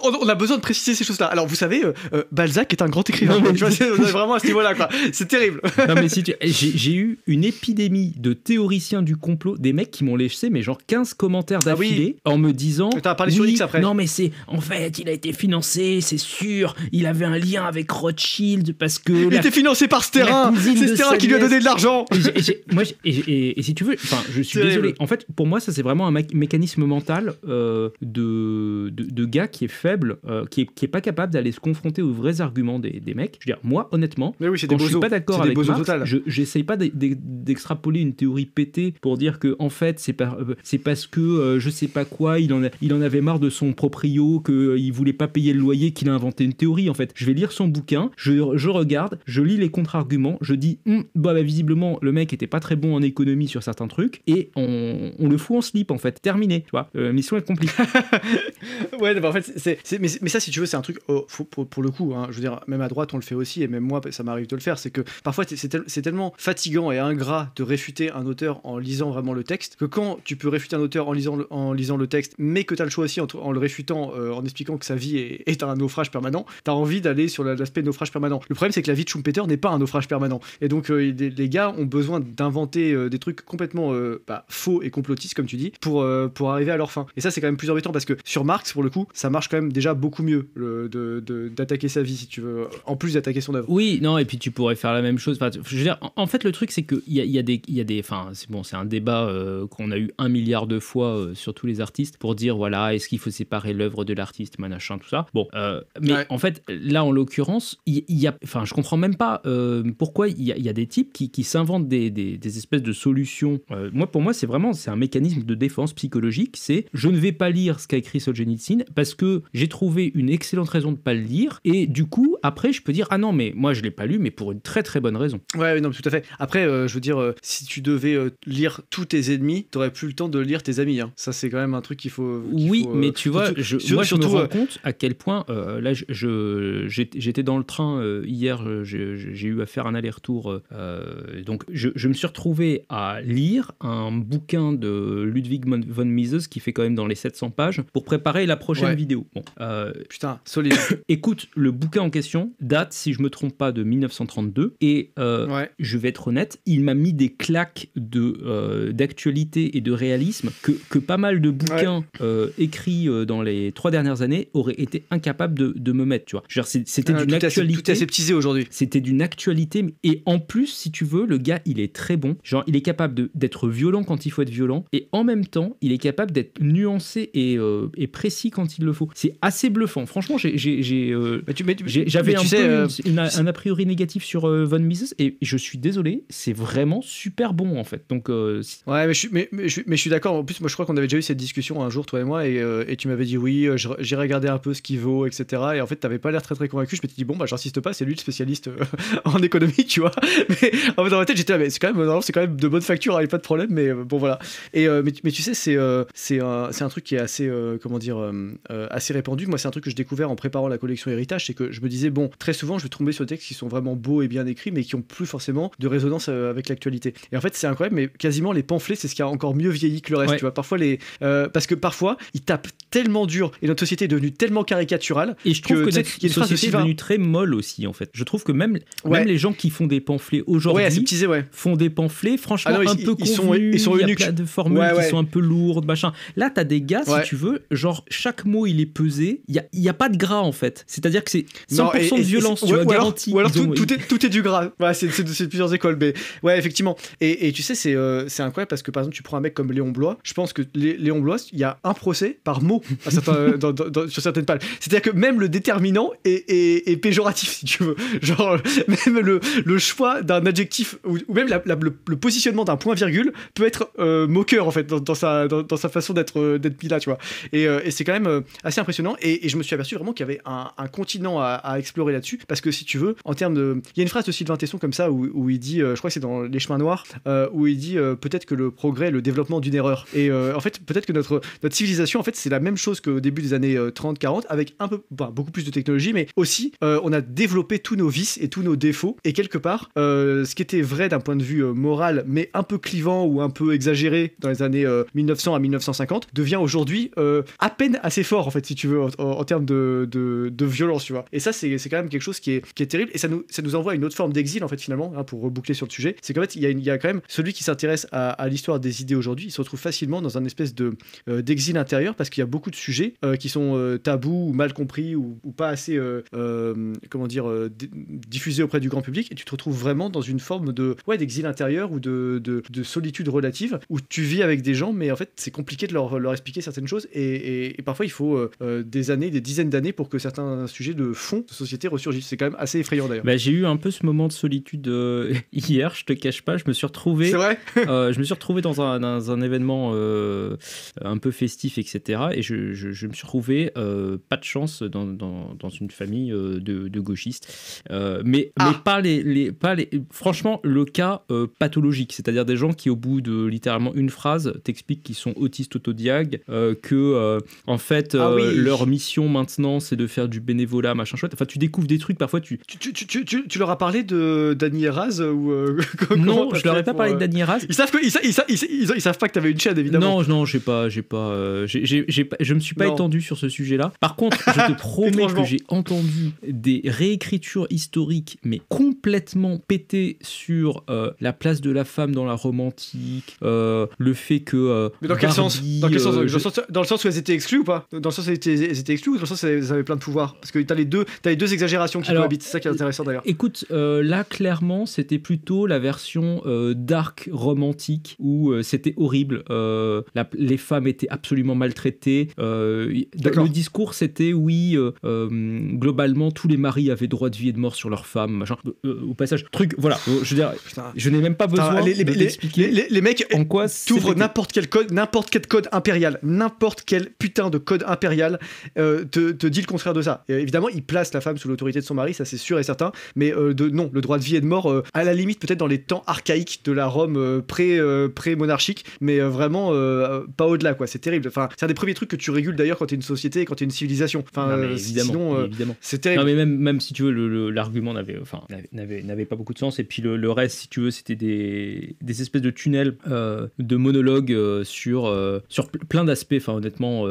on a besoin de préciser ces choses-là. Alors, vous savez, Balzac est un grand écrivain. Non, tu vois, c'est vraiment à ce niveau-là, quoi. C'est terrible. Non, mais j'ai eu une épidémie de théoriciens du complot, des mecs qui m'ont laissé, mais genre 15 commentaires d'affilée, en me disant... T'as parlé sur X après. Non, mais en fait, il a été financé, c'est sûr, il avait un lien avec Rothschild, parce que... Il était financé par Sterrin, c'est Sterrin qui lui a donné de l'argent. Et si tu veux, enfin, je suis désolé. En fait, pour moi, ça, c'est vraiment un mécanisme mental de gars qui est faible, qui est pas capable d'aller se confronter aux vrais arguments des mecs. Je veux dire, moi, honnêtement, quand je suis pas d'accord avec Marx, j'essaye pas d'extrapoler une théorie pétée pour dire que en fait c'est parce que je sais pas quoi, il en avait marre de son proprio, qu'il voulait pas payer le loyer, qu'il a inventé une théorie. En fait, je vais lire son bouquin, je regarde, je lis les contre-arguments, je dis visiblement le mec était pas très bon en économie sur certains trucs, et on le fout en slip, en fait, terminé, tu vois, mission accomplie. Ouais, bah en fait mais ça, si tu veux, c'est un truc pour le coup, hein, je veux dire, même à droite on le fait aussi, et même moi ça m'arrive de le faire, c'est que parfois c'est tellement fatigant et ingrat de réfuter un auteur en lisant vraiment le texte, que quand tu peux réfuter un auteur en lisant le texte, mais que t'as le choix aussi en le réfutant en expliquant que sa vie est un naufrage permanent, t'as envie d'aller sur l'aspect naufrage permanent. Le problème, c'est que la vie de Schumpeter n'est pas un naufrage permanent, et donc les gars ont besoin d'inventer des trucs complètement faux et complotistes, comme tu dis, pour arriver à leur fin. Et ça, c'est quand même plus embêtant, parce que sur Marx, pour le coup, ça marche quand même déjà beaucoup mieux d'attaquer sa vie, si tu veux, en plus d'attaquer son œuvre. Oui, non, et puis tu pourrais faire la même chose. Enfin, je veux dire, en fait, le truc, c'est qu'il y a des enfin, c'est un débat qu'on a eu 1 milliard de fois sur tous les artistes pour dire, voilà, est-ce qu'il faut séparer l'œuvre de l'artiste, machin, tout ça. Bon, mais en fait, là, en l'occurrence, enfin, je comprends même pas pourquoi il y a des types qui s'inventent des espèces de solutions. Pour moi, c'est un mécanisme de défense psychologique. C'est, je ne vais pas lire ce qu'a écrit Solzhenitsyn parce que j'ai trouvé une excellente raison de pas le lire, et du coup, après, je peux dire, ah non, mais moi, je l'ai pas lu, mais pour une très très bonne raison. Ouais, non, tout à fait. Après, je veux dire, si tu devais lire tous tes ennemis, t'aurais plus le temps de lire tes amis. Hein. Ça, c'est quand même un truc qu'il faut. Mais tu vois, moi, je me rends compte à quel point, là, j'étais dans le train hier, j'ai eu à faire un aller-retour, donc je me suis retrouvé à lire un bouquin de Ludwig von Mises qui fait quand même dans les 700 pages pour préparer la prochaine vidéo. Bon, putain, solide. Écoute, le bouquin en question date, si je me trompe pas, de 1932 et je vais être honnête, il m'a mis des claques d'actualité et de réalisme que pas mal de bouquins écrits dans les 3 dernières années auraient été incapables de me mettre, tu vois. Genre, c'était d'une actualité. Tout est aseptisé aujourd'hui. C'était d'une actualité et en plus, si tu veux, le gars, il est très bon. Genre, il est capable d'être violent quand il faut être violent et en même temps, il est capable d'être nuancé et précis quand il le faut. C'est assez bluffant. Franchement, j'avais un a priori négatif sur Von Mises et je suis désolé, c'est vraiment super bon en fait. Donc ouais, mais je suis d'accord. En plus, moi, je crois qu'on avait déjà eu cette discussion un jour, toi et moi, et tu m'avais dit oui, j'irai regarder un peu ce qu'il vaut, etc. Et en fait, t'avais pas l'air très très convaincu. Je m'étais dit bon, bah, j'insiste pas, c'est lui le spécialiste en économie, tu vois. Mais en fait, dans ma tête, j'étais là, mais c'est quand même de bonne facture, hein, y a pas de problème. Mais bon, voilà. Et mais tu sais, c'est un truc qui est assez assez répandu. Moi, c'est un truc que j'ai découvert en préparant la collection Héritage, c'est que je me disais bon, très souvent, je vais tomber sur des textes qui sont vraiment beaux et bien écrits, mais qui ont plus forcément de résonance avec l'actualité. Et en fait, c'est incroyable, mais quasiment les pamphlets, c'est ce qui a encore mieux vieilli que le reste. Tu vois, parfois parce que parfois, ils tapent tellement dur et notre société est devenue tellement caricaturale. Et je trouve que notre société est devenue très molle aussi, en fait. Je trouve que même les gens qui font des pamphlets aujourd'hui font des pamphlets, franchement, un peu convenus. Ils sont il y a plein de formules qui sont un peu lourdes, machin. Là, t'as des gars, si tu veux, genre, chaque mot, il est pesé. Il y a pas de gras, en fait. C'est-à-dire que c'est 100% de violence, tu vois, garanti. Ou alors tout est du gras. Ouais, c'est plusieurs écoles, mais ouais, effectivement. Et tu sais, c'est incroyable parce que, par exemple, tu prends un mec comme Léon Blois, je pense que Léon Blois, il y a un procès par mot sur certaines pages. C'est-à-dire que même le déterminant est péjoratif, si tu veux. Genre, même le choix d'un adjectif ou même le positionnement d'un point-virgule peut être moqueur, en fait, dans sa façon d'être mis là, tu vois. Et c'est quand même assez impressionnant. Et je me suis aperçu vraiment qu'il y avait un continent à explorer là-dessus, parce que si tu veux, en termes de... Il y a une phrase de Sylvain Tesson comme ça où il dit, je crois que c'est dans Les Chemins Noirs, où il dit peut-être que le progrès est le développement d'une erreur. Et en fait, peut-être que notre civilisation, en fait, c'est la même chose qu'au début des années 30-40, avec beaucoup plus de technologie, mais aussi on a développé tous nos vices et tous nos défauts. Et quelque part, ce qui était vrai d'un point de vue moral, mais un peu clivant ou un peu exagéré dans les années 1900 à 1950, devient aujourd'hui à peine assez fort, en fait, si tu veux, en termes de violence, tu vois. Et ça, c'est quand même quelque chose qui est terrible, et ça nous envoie une autre forme d'exil, en fait, finalement, hein, pour reboucler sur le sujet. C'est qu'en fait, il y a quand même celui qui s'intéresse à l'histoire des idées aujourd'hui, il se retrouve facilement dans un espèce d'exil intérieur, parce qu'il y a beaucoup de sujets qui sont tabous ou mal compris ou pas assez diffusés auprès du grand public, et tu te retrouves vraiment dans une forme d'exil intérieur ou de solitude relative, où tu vis avec des gens, mais en fait c'est compliqué de leur expliquer certaines choses, et parfois il faut des dizaines d'années pour que certains sujets de fond de société ressurgissent. C'est quand même assez effrayant d'ailleurs. Bah, j'ai eu un peu ce moment de solitude hier, je te cache pas, je me suis retrouvé... C'est vrai je me suis retrouvé dans un événement un peu festif, etc. Et je me suis retrouvé pas de chance dans une famille de gauchistes, mais pas les franchement, le cas pathologique, c'est-à-dire des gens qui au bout de littéralement une phrase t'expliquent qu'ils sont autistes autodiag, que en fait leur mission maintenant c'est de faire du bénévolat, machin chouette. Enfin, tu découvres des trucs parfois. Tu leur as parlé de Dany Eraz ou non, je leur ai pas parlé de Dany Eraz. Ils savent pas que t'avais une chaîne, évidemment. Non, je me suis pas étendu sur ce sujet-là. Par contre, je te promets que j'ai entendu des réécritures historiques, mais complètement pétées sur la place de la femme dans la Rome antique, le fait que. Mais dans quel sens dans le sens où elles étaient exclues ou pas? Dans le sens où elles étaient exclues ou dans le sens où elles avaient plein de pouvoir? Parce que t'as les deux exagérations qui cohabitent. C'est ça qui est intéressant d'ailleurs. Écoute, là clairement, c'était plutôt la version dark romantique où c'était horrible. Les femmes étaient absolument maltraitées. Le discours, c'était globalement, tous les maris avaient droit de vie et de mort sur leurs femmes, machin. Au passage, truc, voilà. Je veux dire, je n'ai même pas besoin d'expliquer. Les mecs, en quoi t'ouvres n'importe quel code impérial, n'importe quel putain de code impérial te dit le contraire de ça. Et évidemment, il place la femme sous l'autorité de son mari, ça c'est sûr et certain. Mais non, le droit de vie et de mort, à la limite peut-être dans les temps archaïques de la Rome pré-monarchique, mais vraiment pas au-delà, quoi. C'est terrible. Enfin, c'est un des premiers trucs que tu régules d'ailleurs quand t'es une société, quand t'es une civilisation. Enfin, non, évidemment, évidemment. C'est terrible. Non, mais même si tu veux, l'argument n'avait pas beaucoup de sens. Et puis le reste, si tu veux, c'était des espèces de tunnels de monologues sur plein d'aspects. Enfin, honnêtement,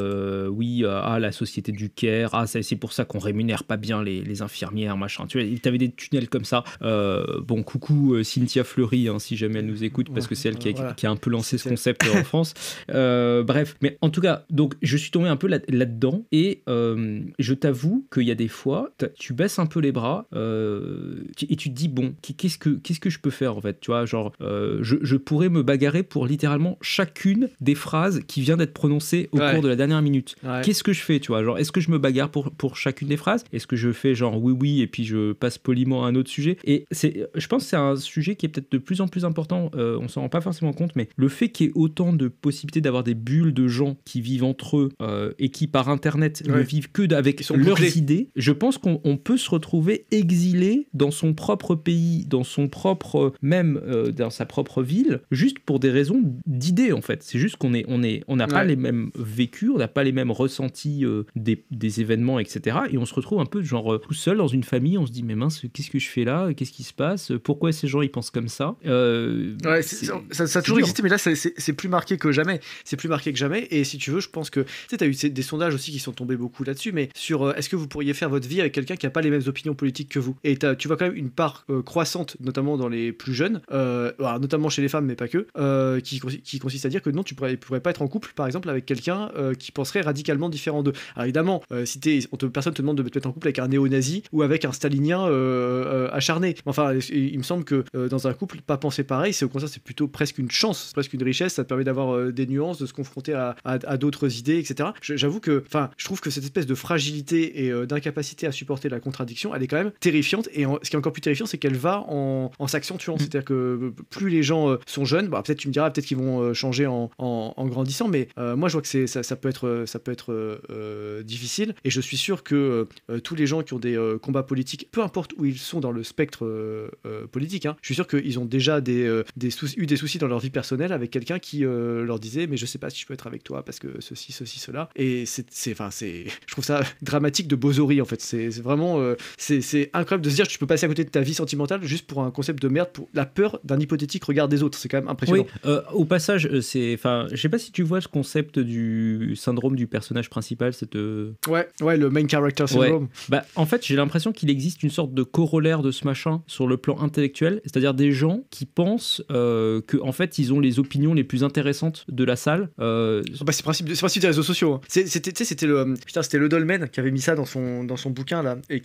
oui, la société du Caire, c'est pour ça qu'on rémunère pas bien les infirmières, machin. Tu vois, t'avais des tunnels comme ça. Bon, coucou Cynthia Fleury, hein, si jamais elle nous écoute, parce que c'est elle qui a un peu lancé ce concept en France. Bref, mais en tout cas, donc je suis tombé un peu là-dedans et je t'avoue qu'il y a des fois, tu baisses un peu les bras et tu te dis bon, qu'est-ce que je peux faire en fait, tu vois, genre je pourrais me bagarrer pour littéralement chacune des phrases qui vient d'être prononcée au cours de la dernière minute. Qu'est-ce que je fais, tu vois, genre est-ce que je me bagarre pour chacune des phrases, est-ce que je fais genre oui et puis je passe poliment à un autre sujet, et je pense que c'est un sujet qui est peut-être de plus en plus important, on s'en rend pas forcément compte, mais le fait qu'il y ait autant de possibilités d'avoir des bulles de gens qui vivent entre eux et qui par internet ne vivent que avec leurs idées, je pense qu'on peut se retrouver exilé dans son propre pays, dans son propre dans sa propre ville, juste pour des raisons d'idées en fait. C'est juste qu'on n'a pas les mêmes vécus, on n'a pas les mêmes ressentis des événements, etc. Et on se retrouve un peu genre tout seul dans une famille, on se dit mais mince, qu'est-ce que je fais là, qu'est-ce qui se passe, pourquoi ces gens ils pensent comme ça. Ça a toujours existé, mais là c'est plus marqué que jamais. C'est plus marqué que jamais. Et si tu veux, je pense que tu as eu des sondages aussi qui sont tombés beaucoup là-dessus, mais sur est-ce que vous pourriez faire votre vie avec quelqu'un qui n'a pas les mêmes opinions politiques que vous. Et tu vois quand même une part croissante, notamment dans les plus jeunes, notamment chez les femmes, mais pas que, qui consiste à dire que non, tu pourrais pas être en couple, par exemple, avec quelqu'un qui penserait radicalement différent d'eux. Alors évidemment, personne te demande de te mettre en couple avec un néo-nazi ou avec un stalinien acharné. Enfin, il me semble que dans un couple, pas penser pareil, c'est au contraire, c'est plutôt presque une chance, c'est presque une richesse, ça te permet d'avoir des nuances, de se confronter à d'autres idées, etc. J'avoue que, je trouve que cette espèce de fragilité et d'incapacité à supporter la contradiction, elle est quand même terrifiante, et ce qui est encore plus terrifiant, c'est qu'elle va en s'accentuant. C'est-à-dire que plus les gens sont jeunes, peut-être tu me diras, peut-être qu'ils vont changer en grandissant, mais moi je vois que ça peut être difficile, et je suis sûr que tous les gens qui ont des combats politiques, peu importe où ils sont dans le spectre politique, je suis sûr qu'ils ont déjà eu des soucis dans leur vie personnelle avec quelqu'un qui leur disait mais je sais pas si je peux être avec toi parce que ceci, cela, et je trouve ça dramatique de bozorie en fait. C'est vraiment c'est incroyable de se dire que tu peux passer à côté de ta vie sentimentale juste pour un concept de merde, pour la peur d'un hypothétique regard des autres. C'est quand même impressionnant. Oui, au passage, je sais pas si tu vois ce concept du syndrome du personnage principal, ouais, le main character syndrome. En fait, j'ai l'impression qu'il existe une sorte de corollaire de ce machin sur le plan intellectuel, c'est-à-dire des gens qui pensent que en fait ils ont les opinions les plus intéressantes de la salle. C'est le principe des réseaux sociaux. C'était le Dolmen qui avait mis ça dans son bouquin là, et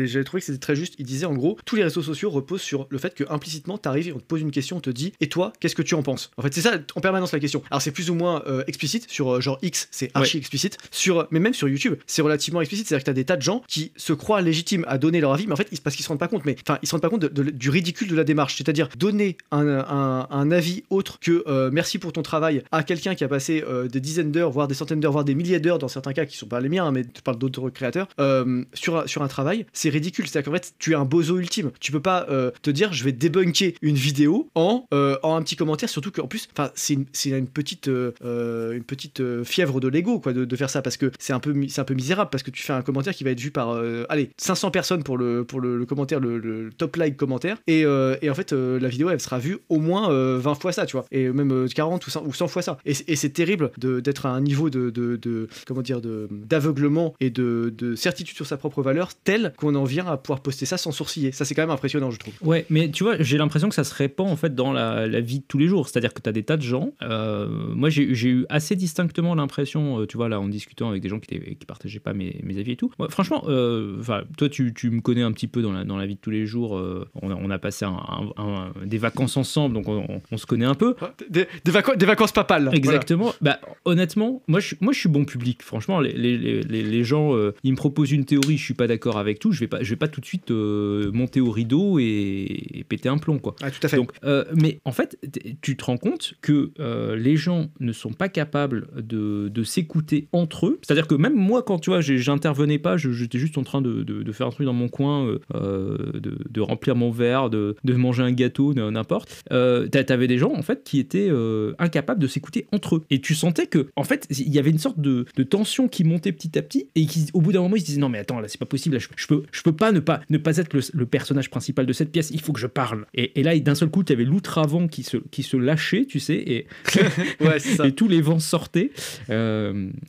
j'avais trouvé que c'était très juste. Il disait en gros, tous les réseaux sociaux reposent sur le fait que implicitement t'arrives et on te pose une question, on te dit et toi qu'est-ce que tu en penses. En fait c'est ça en permanence la question. Alors c'est plus ou moins explicite sur genre X, c'est archi explicite, mais même sur YouTube c'est relativement explicite, c'est-à-dire que t'as des tas de gens qui se croient légitimes à donner leur avis, mais en fait parce qu'ils se rendent pas compte, ils se rendent pas compte du ridicule de la démarche, c'est-à-dire donner un avis autre que merci pour ton travail à quelqu'un qui a passé des dizaines d'heures, voire des centaines d'heures, voire des milliers d'heures dans certains cas qui sont pas les miens, mais tu parles d'autres créateurs, sur un travail, c'est ridicule. C'est-à-dire qu'en fait tu es un bozo ultime, tu peux pas te dire je vais débunker une vidéo en un petit commentaire, surtout qu'en plus c'est une petite fièvre de l'ego quoi, de faire ça, parce que c'est un peu misérable, parce que tu fais un commentaire qui va être vu par 500 personnes pour le commentaire, le top like commentaire, et en fait la vidéo elle sera vue au moins 20 fois ça, tu vois, et même 40 ou 100 fois ça, et c'est terrible d'être à un niveau d'aveuglement et de certitude sur sa propre valeur tel qu'on en vient à pouvoir poster ça sans sourciller. Ça c'est quand même impressionnant, je trouve. Ouais, mais tu vois, j'ai l'impression que ça se répand en fait dans la vie de tous les jours, c'est-à-dire que tu as des tas de gens, moi j'ai eu assez distinctement l'impression, tu vois, là en discutant avec des gens qui partageaient pas mes avis et tout, ouais, franchement, toi tu me connais un petit peu dans la vie de tous les jours, on a passé des vacances ensemble, donc on se connaît un peu. Des vacances papales. Exactement. Voilà. Honnêtement, moi je suis bon public. Franchement, les gens, ils me proposent une théorie, je suis pas d'accord avec tout, je vais pas tout de suite monter au rideau et péter un plomb, quoi. Ah, tout à fait. Donc, mais en fait, tu te rends compte que les gens ne sont pas capables de s'écouter entre eux. C'est-à-dire que même moi, quand tu vois, j'intervenais pas, j'étais juste en train de faire un truc dans mon coin, de remplir mon verre, de manger un gâteau, n'importe. T'avais des gens en fait qui étaient incapables de s'écouter entre eux. Et tu sentais que, en fait, il y avait une sorte de tension qui montait petit à petit et qui, au bout d'un moment, ils se disaient non mais attends, là c'est pas possible, là, je peux pas ne pas être le personnage principal de cette pièce, il faut que je parle. Et là, d'un seul coup, tu avais l'outre-avant qui se lâchait, tu sais, et, ouais, c'est ça. Et tous les vents sortaient.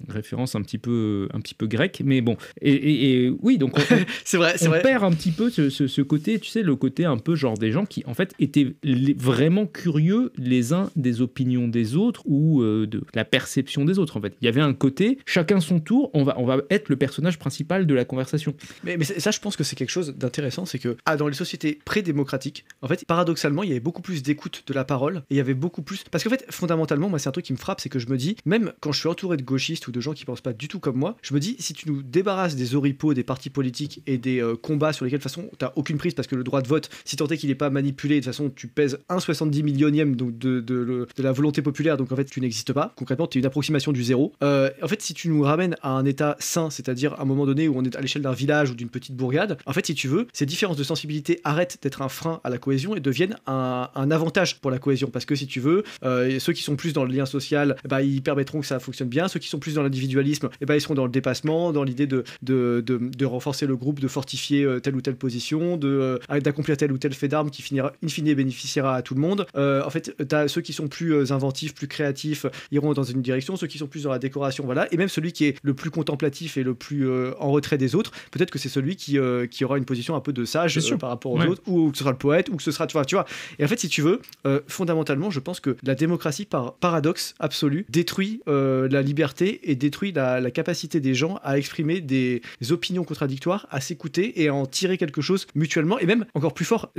Référence un petit peu grecque, mais bon. Et oui, donc on perd un petit peu ce côté, tu sais, le côté un peu genre des gens qui en fait étaient vraiment curieux les uns des opinions des autres ou de la perception des autres. En fait, il y avait un côté chacun son tour. On va être le personnage principal de la conversation. Mais ça, je pense que c'est quelque chose d'intéressant, c'est que dans les sociétés pré-démocratiques, en fait, paradoxalement, il y avait beaucoup plus d'écoute de la parole et il y avait beaucoup plus. Parce qu'en fait, fondamentalement, moi, c'est un truc qui me frappe, c'est que je me dis, même quand je suis entouré de gauchistes ou de gens qui pensent pas du tout comme moi, je me dis, si tu nous débarrasses des oripeaux, des partis politiques et des combats sur lesquels de toute façon t'as aucune prise parce que le droit de vote, si tant est qu'il n'est pas manipulé, de toute façon tu pèses 1,70 millionième donc de la volonté populaire, donc en fait tu n'existes pas. Concrètement, tu es une approximation du zéro. En fait, si tu nous ramènes à un état sain, c'est-à-dire à un moment donné où on est à l'échelle d'un village ou d'une petite bourgade, en fait, si tu veux, ces différences de sensibilité arrêtent d'être un frein à la cohésion et deviennent un avantage pour la cohésion. Parce que si tu veux, ceux qui sont plus dans le lien social, ils permettront que ça fonctionne bien. Ceux qui sont plus dans l'individualisme, ils seront dans le dépassement, dans l'idée de renforcer le groupe, de fortifier telle ou telle position, d'accomplir tel ou tel fait d'armes qui finira, in fine, bénéficiera à tout le monde. En fait, t'as ceux qui sont plus inventifs, plus créatifs, iront dans une direction, ceux qui sont plus dans la décoration, voilà. Et même celui qui est le plus contemplatif et le plus en retrait des autres, peut-être que c'est celui qui aura une position un peu de sage par rapport aux autres, ou que ce sera le poète, ou que ce sera, tu vois. Et en fait, si tu veux, fondamentalement, je pense que la démocratie, par paradoxe absolu, détruit la liberté et détruit la capacité des gens à exprimer des opinions contradictoires, à s'écouter et à en tirer quelque chose mutuellement, et même encore plus fort,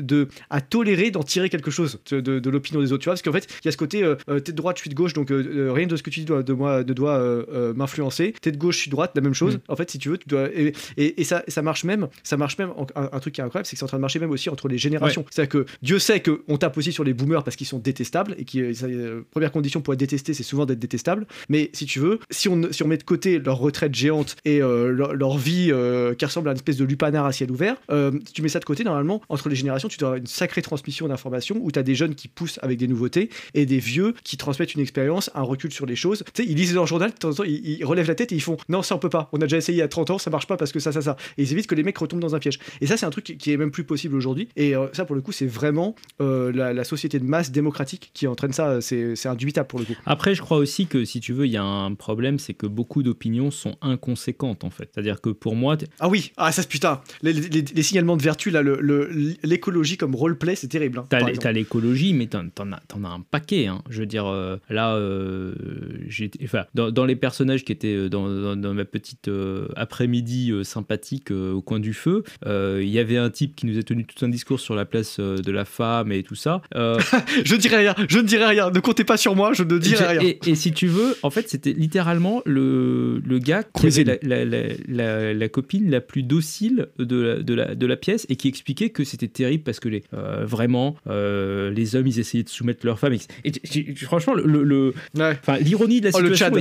à tolérer d'en tirer quelque chose de l'opinion des autres, tu vois, parce qu'en fait, il y a ce côté t'es de droite, je suis de gauche, donc rien de ce que tu dis de moi ne doit m'influencer. T'es de gauche, je suis de droite, la même chose. En fait, si tu veux, tu dois et ça marche même. Un truc qui est incroyable, c'est que c'est en train de marcher même aussi entre les générations. C'est-à-dire que Dieu sait qu'on tape aussi sur les boomers parce qu'ils sont détestables et première condition pour être détesté, c'est souvent d'être détestable. Mais si tu veux, si on met de côté leur retraite géante et leur vie qui ressemble à une espèce de lupanar à ciel ouvert, si tu mets ça de côté, normalement, entre les générations, tu dois avoir une sacrée transmission d'informations où tu as des jeunes qui poussent avec des nouveautés et des vieux qui transmettent une expérience, un recul sur les choses. Tu sais, ils lisent leur journal, de temps en temps, ils relèvent la tête et ils font non, ça on peut pas, on a déjà essayé il y a 30 ans, ça marche pas parce que ça. Et ils évitent que les mecs retombent dans un piège. Et ça, c'est un truc qui est même plus possible aujourd'hui. Et ça, pour le coup, c'est vraiment la société de masse démocratique qui entraîne ça. C'est indubitable pour le coup. Après, je crois aussi que si tu veux, il y a un problème, c'est que beaucoup d'opinions sont inconséquentes en fait. C'est-à-dire que pour moi. Ah oui, ça putain, les signalements de vertu, là, l'écologie comme roleplay, c'est terrible. Hein, t'as l'écologie, mais t'en as un paquet. Hein. Je veux dire, là, dans les personnages qui étaient dans ma petite après-midi sympathique au coin du feu, il y avait un type qui nous a tenu tout un discours sur la place de la femme et tout ça. Je ne dirai rien, ne comptez pas sur moi, je ne dirai rien. Et si tu veux, en fait, c'était littéralement le gars qui avait la copine la plus docile de la pièce et qui expliquait que c'était terrible parce que vraiment, les hommes, ils essayaient de soumettre leurs femmes. Et franchement, l'ironie de la situation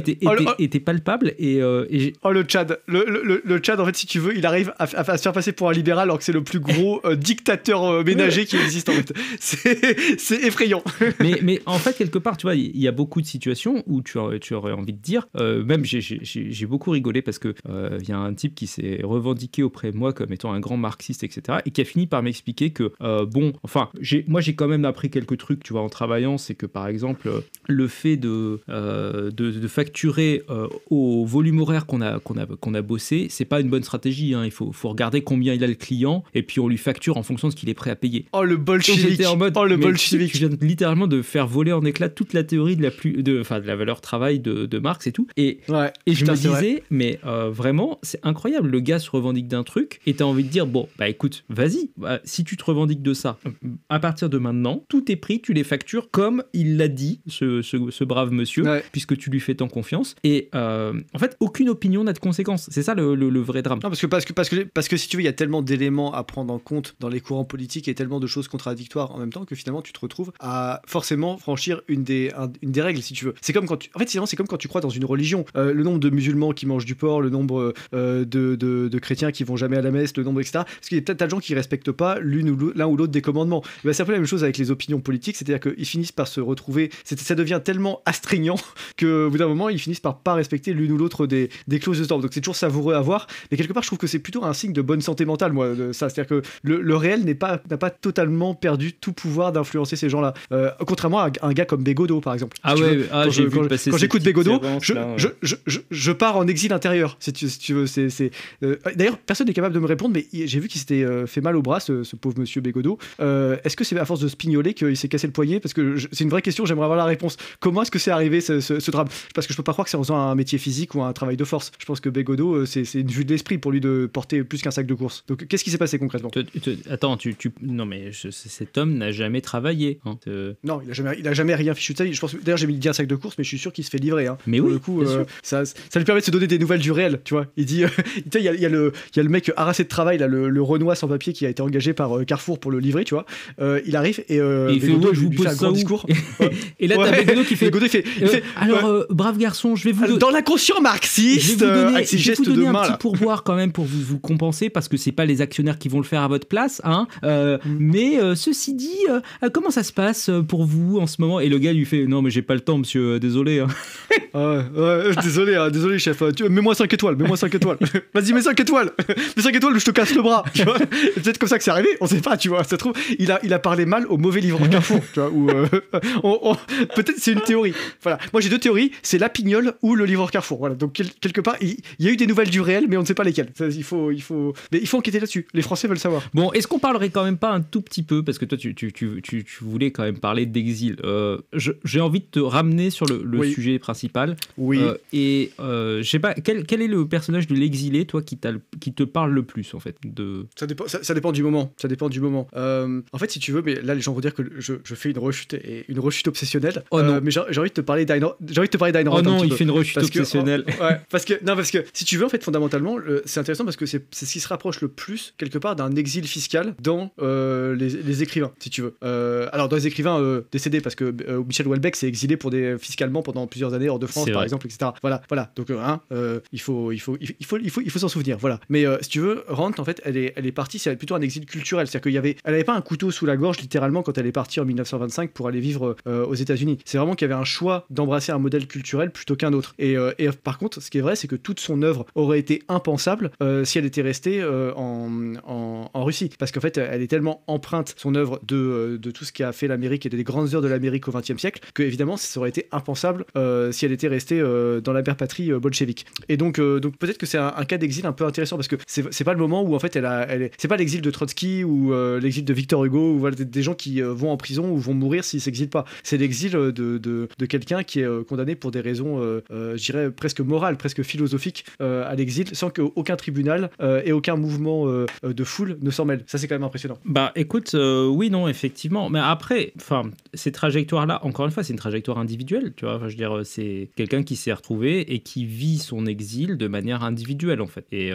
était palpable. Le Tchad. Le Tchad, en fait, si tu veux, il arrive à se faire passer pour un libéral alors que c'est le plus gros dictateur ménager qui existe, en fait. C'est effrayant. mais en fait, quelque part, tu vois, il y a beaucoup de situations où tu aurais envie de dire, même j'ai beaucoup rigolé parce que il y a un type qui s'est revendiqué auprès de moi comme étant un grand marxiste, etc. et qui a fini par m'expliquer que, moi j'ai quand même appris quelques trucs, tu vois, en travaillant, c'est que par exemple, le fait de facturer au volume horaire qu'on a bossé, c'est pas une bonne stratégie, hein. Il faut regarder combien il a le client et puis on lui facture en fonction de ce qu'il est prêt à payer. Oh le bolchevique. Tu viens littéralement de faire voler en éclats toute la théorie de la valeur travail de Marx et tout. Et je me disais, mais vraiment, c'est incroyable. Le gars se revendique d'un truc et t'as envie de dire, bon, bah écoute, vas-y. Si tu te revendiques de ça, à partir de maintenant, tout est pris, tu les factures comme il l'a dit, ce brave monsieur, puisque tu lui fais tant confiance. Et en fait, aucune opinion n'a de conséquences. C'est ça le vrai drame. Non, parce que si tu veux, il y a tellement d'éléments à prendre en compte dans les courants politiques et tellement de choses contradictoires en même temps que finalement tu te retrouves à forcément franchir une des règles, si tu veux. C'est comme quand c'est comme quand tu crois dans une religion. Le nombre de musulmans qui mangent du porc, le nombre de chrétiens qui vont jamais à la messe, le nombre, etc. Parce qu'il y a peut-être de gens qui respectent pas l'un ou l'autre des commandements. Et c'est un peu la même chose avec les opinions politiques, c'est-à-dire qu'ils finissent par se retrouver. Ça devient tellement astreignant que au bout d'un moment, ils finissent par pas respecter l'une ou l'autre des clauses de temps. Donc c'est toujours savoureux à voir, mais quelque part je trouve que c'est plutôt un signe de bonne santé mentale, moi, ça. C'est-à-dire que le réel n'a pas totalement perdu tout pouvoir d'influencer ces gens-là. Contrairement à un gars comme Bégodeau, par exemple. Ah ouais, quand j'écoute Bégodeau, je pars en exil intérieur, si tu veux. D'ailleurs, personne n'est capable de me répondre, mais j'ai vu qu'il s'était fait mal au bras, ce pauvre monsieur Bégodeau. Est-ce que c'est à force de spignoler qu'il s'est cassé le poignet? Parce que c'est une vraie question, j'aimerais avoir la réponse. Comment est-ce que c'est arrivé ce drame? Parce que je peux pas croire que c'est en faisant un métier physique ou un travail de force. Je pense que Bégodeau, c'est une vue de l'esprit pour lui de porter plus qu'un sac de course. Donc qu'est-ce qui s'est passé concrètement? Attends, non mais cet homme n'a jamais travaillé. Hein. Non, il a jamais rien fichu de sa vie. Je pense, d'ailleurs, j'ai mis dit un sac de course, mais je suis sûr qu'il se fait livrer. Hein. Mais pour oui, le coup, ça lui permet de se donner des nouvelles du réel, tu vois. Il dit, il y a le mec harassé de travail, là, le Renoir sans papier qui a été engagé par Carrefour pour le livrer, tu vois. Il arrive et il fait je vous pose un grand discours. Et là, t'as Bégodeau qui fait. Alors, brave garçon, je vais vous dans l'inconscient marxiste, avec ses gestes de main, un petit pourboire quand même pour vous compenser, parce que c'est pas les actionnaires qui vont le faire à votre place, hein. Mais ceci dit, comment ça se passe pour vous en ce moment? Et le gars lui fait non mais j'ai pas le temps monsieur, désolé. Hein. Désolé chef. Mets-moi 5 étoiles. Vas-y, mets 5 étoiles. Mets 5 étoiles ou je te casse le bras. Tu vois. C'est peut-être comme ça que c'est arrivé. On sait pas, tu vois. Ça se trouve, il a parlé mal au mauvais livreur Carrefour, tu vois. Ou peut-être c'est une théorie. Voilà. Moi j'ai deux théories. C'est la Pignole ou le livreur Carrefour. Voilà. Donc quelque part, il y a eu des nouvelles du réel, mais on ne sait pas lesquelles. Il faut enquêter là-dessus. Les Français veulent savoir. Bon, est-ce qu'on parlerait quand même pas un tout petit peu, parce que toi tu voulais quand même parler d'exil. J'ai envie de te ramener sur le sujet principal. Oui. Je sais pas, quel est le personnage de l'exilé, toi, qui te parle le plus, en fait Ça dépend du moment. En fait, si tu veux, mais là, les gens vont dire que je fais une rechute obsessionnelle. Oh non. Mais j'ai envie de te parler d'Ayn Rand. Oh non, il fait une rechute obsessionnelle. Parce que si tu veux, en fait, fondamentalement, c'est intéressant parce que c'est ce qui se rapproche le plus, quelque part, d'un exil fiscal dans les écrivains, si tu veux. Alors, dans les écrivains décédés, parce que Michel Houellebecq s'est exilé fiscalement pendant plusieurs années hors de France, par exemple, etc. Voilà. Donc, il faut s'en souvenir. Voilà. Mais si tu veux, Rand, en fait, elle est partie, c'est plutôt un exil culturel. C'est-à-dire elle avait pas un couteau sous la gorge, littéralement, quand elle est partie en 1925 pour aller vivre aux États-Unis. C'est vraiment qu'il y avait un choix d'embrasser un modèle culturel plutôt qu'un autre. Et par contre, ce qui est vrai, c'est que toute son œuvre aurait été impensable si elle était restée en Russie. Parce qu'en fait, elle est tellement empreinte, son œuvre, de tout ce qui a fait l'Amérique et des grandes heures de l'Amérique au XXe siècle, que évidemment, ça aurait été impensable si elle était restée dans la mère patrie bolchevique. Et donc peut-être que c'est un cas d'exil un peu intéressant, parce que c'est pas le moment où en fait c'est pas l'exil de Trotsky ou l'exil de Victor Hugo, ou voilà, des gens qui vont en prison ou vont mourir s'ils s'exilent pas. C'est l'exil de quelqu'un qui est condamné pour des raisons, je dirais, presque morales, presque philosophiques à l'exil, sans qu'aucun tribunal et aucun mouvement de foule ne s'en mêle. Ça, c'est quand même impressionnant. Bah écoute, oui, non, effectivement. Mais après, ces trajectoires-là, encore une fois, c'est une trajectoire individuelle, tu vois. Je veux dire, c'est quelqu'un qui s'est retrouvé et qui vit son exil de manière individuelle, en fait. Et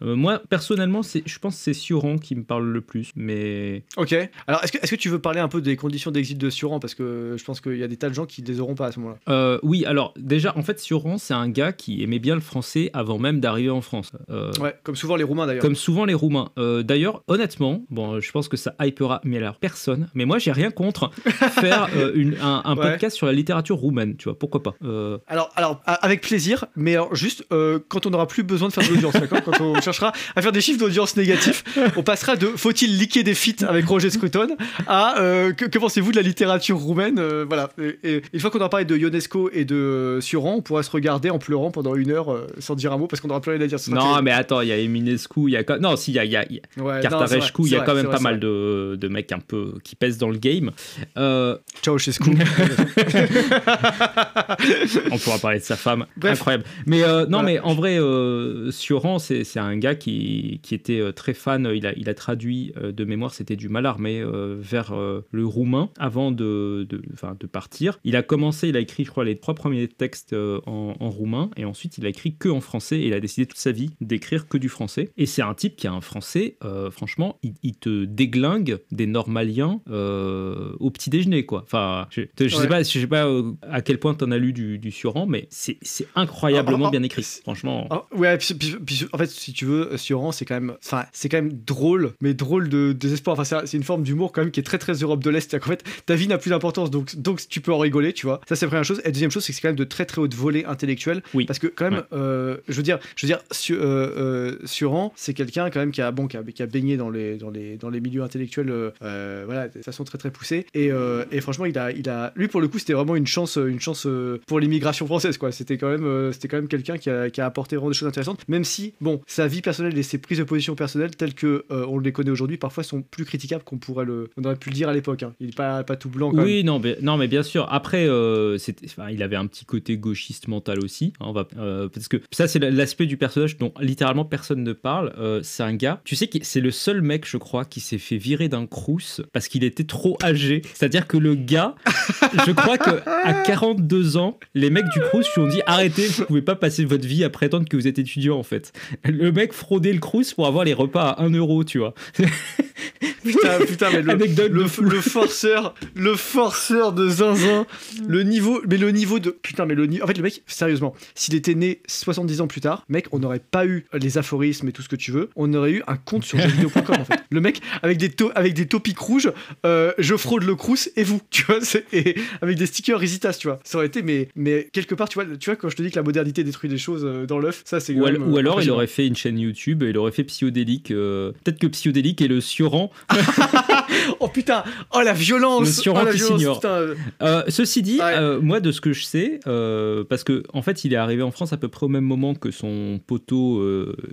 moi, personnellement, je pense que c'est Sioran qui me parle le plus. Mais ok. Alors, est-ce que tu veux parler un peu des conditions d'exil de Sioran, parce que je pense qu'il y a des tas de gens qui les auront pas à ce moment-là. Oui. Alors déjà, en fait, Sioran, c'est un gars qui aimait bien le français avant même d'arriver en France. Comme souvent les Roumains d'ailleurs. Comme souvent les Roumains. D'ailleurs, honnêtement, bon, je pense que ça hypera, mais alors personne. Mais moi, j'ai rien contre faire un podcast sur la littérature roumaine. Tu vois, pourquoi pas. Alors, avec plaisir, mais alors, juste quand on n'aura plus besoin de faire de l'audience, d'accord, quand on cherchera à faire des chiffres d'audience négatifs, on passera de faut-il liquer des feats avec Roger Scruton à que pensez-vous de la littérature roumaine, voilà. Et une fois qu'on aura parlé de Ionesco et de Sioran, on pourra se regarder en pleurant pendant 1 heure sans dire un mot, parce qu'on n'aura plus rien à dire. Non, mais attends, il y a Eminescu, il y a Cartarescu, il y a quand même pas mal de mecs un peu qui pèsent dans le game. Ciao Chescu. On pourra parler de sa femme. Bref. Incroyable. Mais mais en vrai, Sioran, c'est un gars qui était très fan. Il a traduit de mémoire, c'était du Mallarmé vers le roumain avant de partir. Il a écrit, je crois, les 3 premiers textes en roumain, et ensuite il a écrit que en français, et il a décidé toute sa vie d'écrire que du français. Et c'est un type qui a un français, franchement, il te déglingue des normaliens au petit déjeuner, quoi. Enfin, je sais pas à quel point t'en as lu du Sioran, mais c'est incroyablement bien écrit, franchement. Ouais, puis, en fait, si tu veux, Sioran, c'est quand même drôle, mais drôle de désespoir. Enfin, c'est une forme d'humour quand même qui est très très Europe de l'Est. En fait, ta vie n'a plus d'importance, donc tu peux en rigoler, tu vois. Ça, c'est la première chose. Et deuxième chose, c'est que c'est quand même très très haute volée intellectuelle. Oui. Parce que quand même, je veux dire, Suran, c'est quelqu'un quand même qui a baigné dans les milieux intellectuels, voilà, de façon très très poussée. Et franchement, lui pour le coup, c'était vraiment une chance pour l'immigration française, quoi. C'était quand même quelqu'un qui a apporté vraiment des choses intéressantes, même si, bon, sa vie personnelle et ses prises de position personnelles telles que on les connaît aujourd'hui, parfois sont plus critiquables qu'on aurait pu le dire à l'époque. Hein. Il n'est pas tout blanc. Quand même. Non, mais bien sûr. Après, il avait un petit côté gauchiste mental aussi. Hein, parce que ça, c'est l'aspect du personnage dont littéralement personne ne parle. C'est un gars, tu sais, c'est le seul mec, je crois, qui s'est fait virer d'un crous parce qu'il était trop âgé. C'est-à-dire que le gars, je crois qu'à 42 ans, les mecs du crous lui ont dit arrêtez, vous pouvez pas passer votre vie à prétendre que vous êtes étudiant en fait. Le mec fraudait le crous pour avoir les repas à 1 euro, tu vois. Putain, mais le forceur de zinzin, le niveau de en fait, le mec, sérieusement, s'il était né 70 ans plus tard, mec, on n'aurait pas eu les aphorismes et tout ce que tu veux, on aurait eu un compte sur jeuxvideo.com en fait. Le mec avec des topics rouges, je fraude le crous et vous, tu vois, et avec des stickers Risitas, tu vois. Ça aurait été mais quelque part, tu vois quand je te dis que la modernité détruit des choses dans l'œuf, ça c'est ou alors il aurait fait une chaîne YouTube, il aurait fait Psyodélique, peut-être que Psyodélique est le Sioran. Oh putain, oh la violence, le Sioran qui s'ignore. Ceci dit, moi de ce que je sais, parce que en fait il est arrivé en France à peu près au même moment que son poteau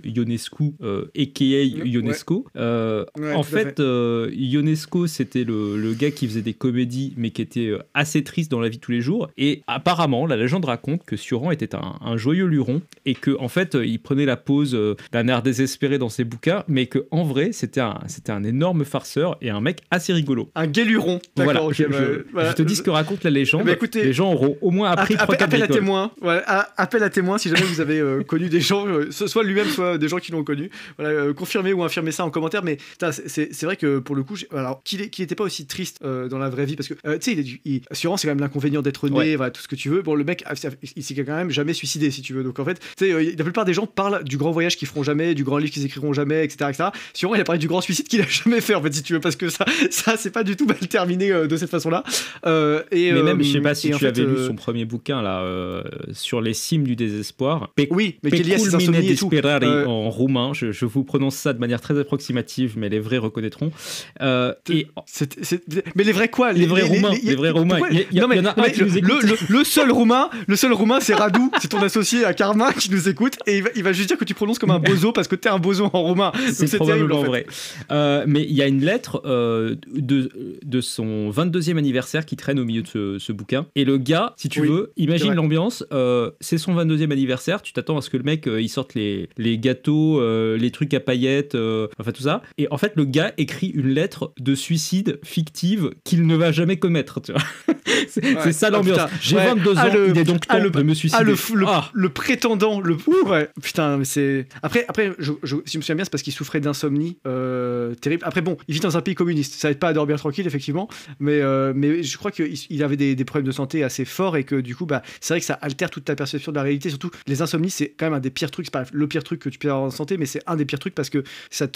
Ionescu, aka Ionesco. En fait, Ionesco c'était le gars qui faisait des comédies mais qui était assez triste dans la vie de tous les jours, et apparemment la légende raconte que Sioran était un joyeux luron et que en fait il prenait la pose d'un air désespéré dans ses bouquins, mais que en vrai c'était un énorme farceur et un mec assez rigolo. Un gay luron. Voilà, je te dis ce que raconte la légende. Écoutez, les gens auront au moins appris 3-4 appel à témoins. Voilà, appel à témoins si jamais vous avez connu des gens, soit lui-même, soit des gens qui l'ont connu. Voilà, confirmez ou infirmez ça en commentaire. Mais c'est vrai que pour le coup, alors qu'il n'était pas aussi triste dans la vraie vie, parce que tu sais, Sioran, c'est quand même l'inconvénient d'être né, voilà, tout ce que tu veux. Bon, le mec, il s'est quand même jamais suicidé, si tu veux. Donc en fait, tu sais, la plupart des gens parlent du grand voyage qu'ils feront jamais, du grand livre qu'ils écriront jamais, etc. Sioran, il a parlé du grand suicide qu'il a jamais fait, en fait, si tu veux, parce que ça c'est pas du tout mal terminé de cette façon-là. Mais même, je sais pas si tu avais lu son premier bouquin là, sur les cimes du désespoir. Oui, mais qu'il y a ses insomnies et tout. En roumain, je vous prononce ça de manière très approximative, mais les vrais reconnaîtront. Mais les vrais quoi? Les vrais roumains. Les vrais roumains. Il y en a un qui nous écoute. Le seul roumain, c'est Radu, c'est ton associé à Karma qui nous écoute, et il va juste dire que tu prononces comme un bozo parce que t'es un bozo en roumain. C'est probablement vrai. Mais il y a une lettre de son 22e anniversaire qui traîne au milieu de ce bouquin. Et le gars, si tu veux, imagine l'ambiance, c'est son 22e anniversaire, tu t'attends à ce que le mec il sorte les gâteaux, les trucs à paillettes, enfin tout ça. Et en fait, le gars écrit une lettre de suicide fictive qu'il ne va jamais commettre, tu vois. c'est ça l'ambiance. J'ai 22 ans, il est donc temps de me suicider. Le prétendant, putain, mais c'est... Après, si je me souviens bien, c'est parce qu'il souffrait d'insomnie terrible. Après, bon, il vit dans un pays communiste, ça aide pas à dormir tranquille, effectivement, mais je crois qu'il avait des problèmes de santé assez forts et que du coup, c'est vrai que ça altère toute ta perception de la réalité. Surtout, les insomnies, c'est quand même un des pires trucs. C'est pas le pire truc que tu peux avoir en santé, mais c'est un des pires trucs parce que ça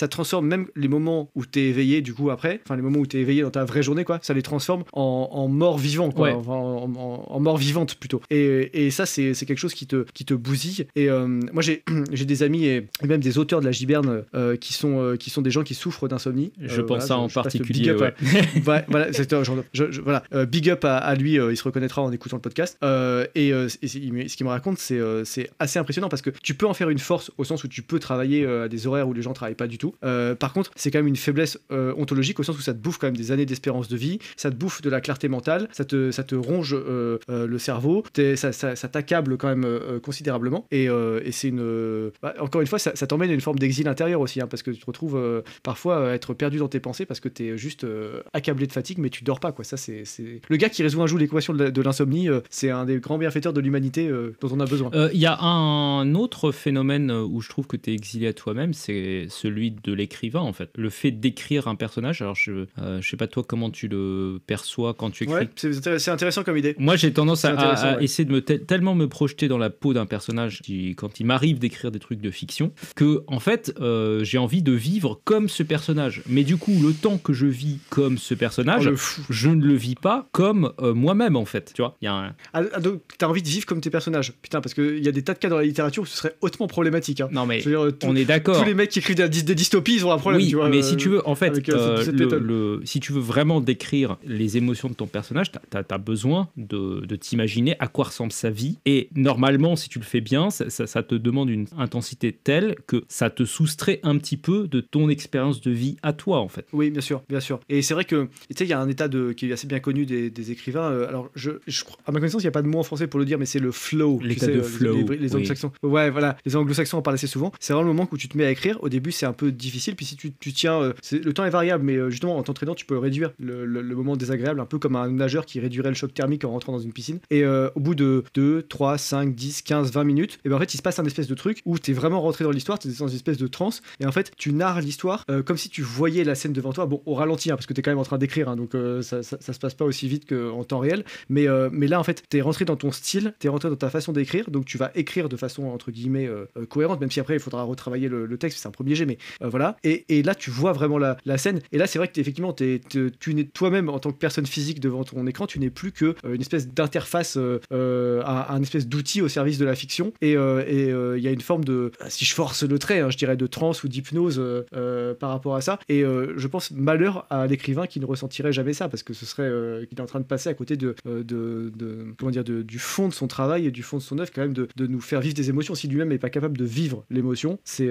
transforme même les moments où t'es éveillé, du coup, après, enfin, les moments où t'es éveillé dans ta vraie journée, quoi, ça les transforme en mort vivant, quoi, enfin, en mort vivante plutôt. Et ça, c'est quelque chose qui te bousille. Et moi, j'ai des amis et même des auteurs de la Giberne qui sont des gens qui souffrent d'insomnie. Je pense ça en particulier. Voilà, big up à lui, il se reconnaîtra en écoutant le podcast. Et ce qu'il me raconte, c'est assez impressionnant parce que tu peux en faire une force au sens où tu peux travailler à des horaires où les gens travaillent pas du tout. Par contre, c'est quand même une faiblesse ontologique au sens où ça te bouffe quand même des années d'espérance de vie, ça te bouffe de la clarté mentale, ça te ronge le cerveau, ça t'accable quand même considérablement. Et c'est encore une fois, ça t'emmène à une forme d'exil intérieur aussi, hein, parce que tu te retrouves parfois à être perdu dans tes pensées parce que t'es juste accablé de fatigue, mais tu dors pas, quoi. Ça, c'est le gars qui résout un jour l'équation de l'insomnie, c'est un des grands bienfaiteurs de l'humanité dont on a besoin. Il y a un autre phénomène où je trouve que t'es exilé à toi-même, c'est celui de l'écrivain, en fait. Le fait d'écrire un personnage. Alors je sais pas toi comment tu le perçois quand tu écris. Ouais, c'est intéressant comme idée. Moi, j'ai tendance à essayer de tellement me projeter dans la peau d'un personnage quand il m'arrive d'écrire des trucs de fiction que en fait j'ai envie de vivre comme ce personnage, mais Mais du coup, le temps que je vis comme ce personnage, je ne le vis pas comme moi-même, en fait. Tu vois, il y a donc, t'as envie de vivre comme tes personnages. Putain, parce qu'il y a des tas de cas dans la littérature où ce serait hautement problématique. Hein. Non, mais on est d'accord. Tous les mecs qui écrivent des dystopies, ils ont un problème. Oui, tu vois, mais si tu veux, en fait, si tu veux vraiment décrire les émotions de ton personnage, t'as besoin de t'imaginer à quoi ressemble sa vie. Et normalement, si tu le fais bien, ça te demande une intensité telle que ça te soustrait un petit peu de ton expérience de vie à toi, en fait. Oui, bien sûr, bien sûr. Et c'est vrai que, tu sais, il y a un état qui est assez bien connu des écrivains. Alors, à ma connaissance, il n'y a pas de mot en français pour le dire, mais c'est le flow. L'état de flow. Les anglo-saxons. Ouais, voilà. Les anglo-saxons en parlent assez souvent. C'est vraiment le moment où tu te mets à écrire. Au début, c'est un peu difficile. Puis si tu tiens, le temps est variable, mais justement, en t'entraînant, tu peux réduire le moment désagréable, un peu comme un nageur qui réduirait le choc thermique en rentrant dans une piscine. Et au bout de 2, 3, 5, 10, 15, 20 minutes, et ben en fait, il se passe un espèce de truc où t'es vraiment rentré dans l'histoire, t'es dans une espèce de transe. Et en fait, tu narres l'histoire comme si tu voyais la scène devant toi. Bon, au ralenti, hein, parce que t'es quand même en train d'écrire, hein, donc ça se passe pas aussi vite qu'en temps réel. Mais là, en fait, t'es rentré dans ton style, t'es rentré dans ta façon d'écrire, donc tu vas écrire de façon entre guillemets cohérente, même si après il faudra retravailler le texte, c'est un premier jet, mais voilà. Et là, tu vois vraiment la scène. Et là, c'est vrai que effectivement, tu n'es toi-même en tant que personne physique devant ton écran, tu n'es plus que une espèce d'interface, un espèce d'outil au service de la fiction. Et il y a une forme de, si je force le trait, hein, je dirais de transe ou d'hypnose par rapport à ça. Et je pense malheur à l'écrivain qui ne ressentirait jamais ça, parce que ce serait qu'il est en train de passer à côté comment dire, du fond de son travail et du fond de son œuvre, quand même, de nous faire vivre des émotions. Si lui-même n'est pas capable de vivre l'émotion, c'est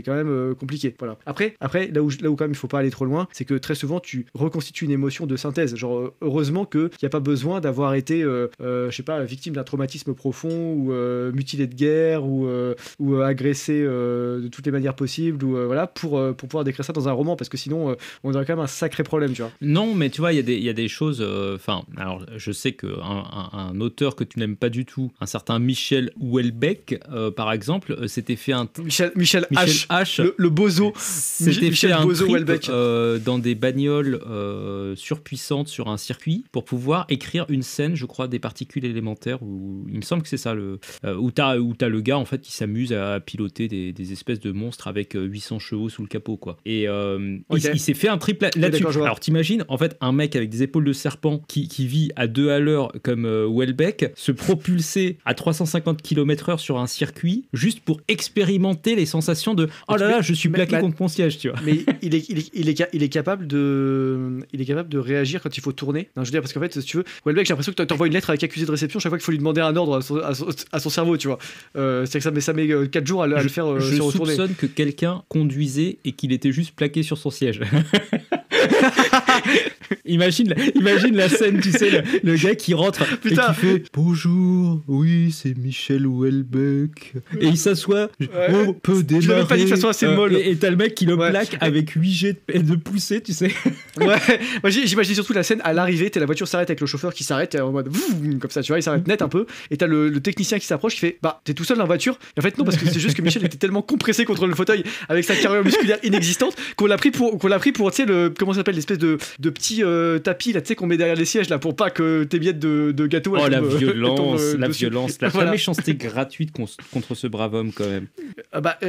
quand même compliqué. Voilà. Après, là où quand même il faut pas aller trop loin, c'est que très souvent tu reconstitues une émotion de synthèse. Genre heureusement qu'il n'y a pas besoin d'avoir été, je sais pas, victime d'un traumatisme profond ou mutilé de guerre ou agressé de toutes les manières possibles ou voilà pour pouvoir décrire ça dans un roman, parce que sinon on aurait quand même un sacré problème, tu vois. Non, mais tu vois, il y a des choses. Enfin, alors je sais qu'un auteur que tu n'aimes pas du tout, un certain Michel Houellebecq, par exemple, s'était fait un Michel H. Le bozo. S'était fait un trip dans des bagnoles surpuissantes sur un circuit pour pouvoir écrire une scène, je crois, des particules élémentaires, où il me semble que c'est ça, où t'as le gars en fait qui s'amuse à piloter des espèces de monstres avec 800 chevaux sous le capot, quoi. Et il s'est fait un trip là-dessus. Alors t'imagines en fait un mec avec des épaules de serpent qui vit à 2 à l'heure comme Houellebecq se propulser à 350 km/h sur un circuit juste pour expérimenter les sensations de oh là là, je suis plaqué contre mon siège, tu vois. Mais il est capable de réagir quand il faut tourner. Non, je veux dire, parce qu'en fait, si tu veux, Houellebecq, j'ai l'impression que t'envoies une lettre avec accusé de réception chaque fois qu'il faut lui demander un ordre à son cerveau, tu vois. C'est que ça met 4 jours à le faire se retourner. Je soupçonne que quelqu'un conduisait et qu'il était juste plaqué sur son siège. Imagine la scène, tu sais, le gars qui rentre. Putain. Et qui fait bonjour, oui, c'est Michel Houellebecq. Et il s'assoit, on peut démarrer. Tu l'avais pas dit de façon assez molle. Et t'as le mec qui le plaque avec 8 jets de poussée, tu sais. Ouais, moi j'imagine surtout la scène à l'arrivée, la voiture s'arrête avec le chauffeur qui s'arrête en mode comme ça, tu vois, il s'arrête net un peu. Et t'as le technicien qui s'approche qui fait bah, t'es tout seul dans la voiture. Et en fait, non, parce que c'est juste que Michel était tellement compressé contre le fauteuil avec sa carrure musculaire inexistante qu'on l'a pris pour tu sais, comment ça s'appelle, l'espèce de petit tapis là, tu sais, qu'on met derrière les sièges là pour pas que tes miettes de gâteau. Oh, la violence, la méchanceté gratuite contre ce brave homme, quand même.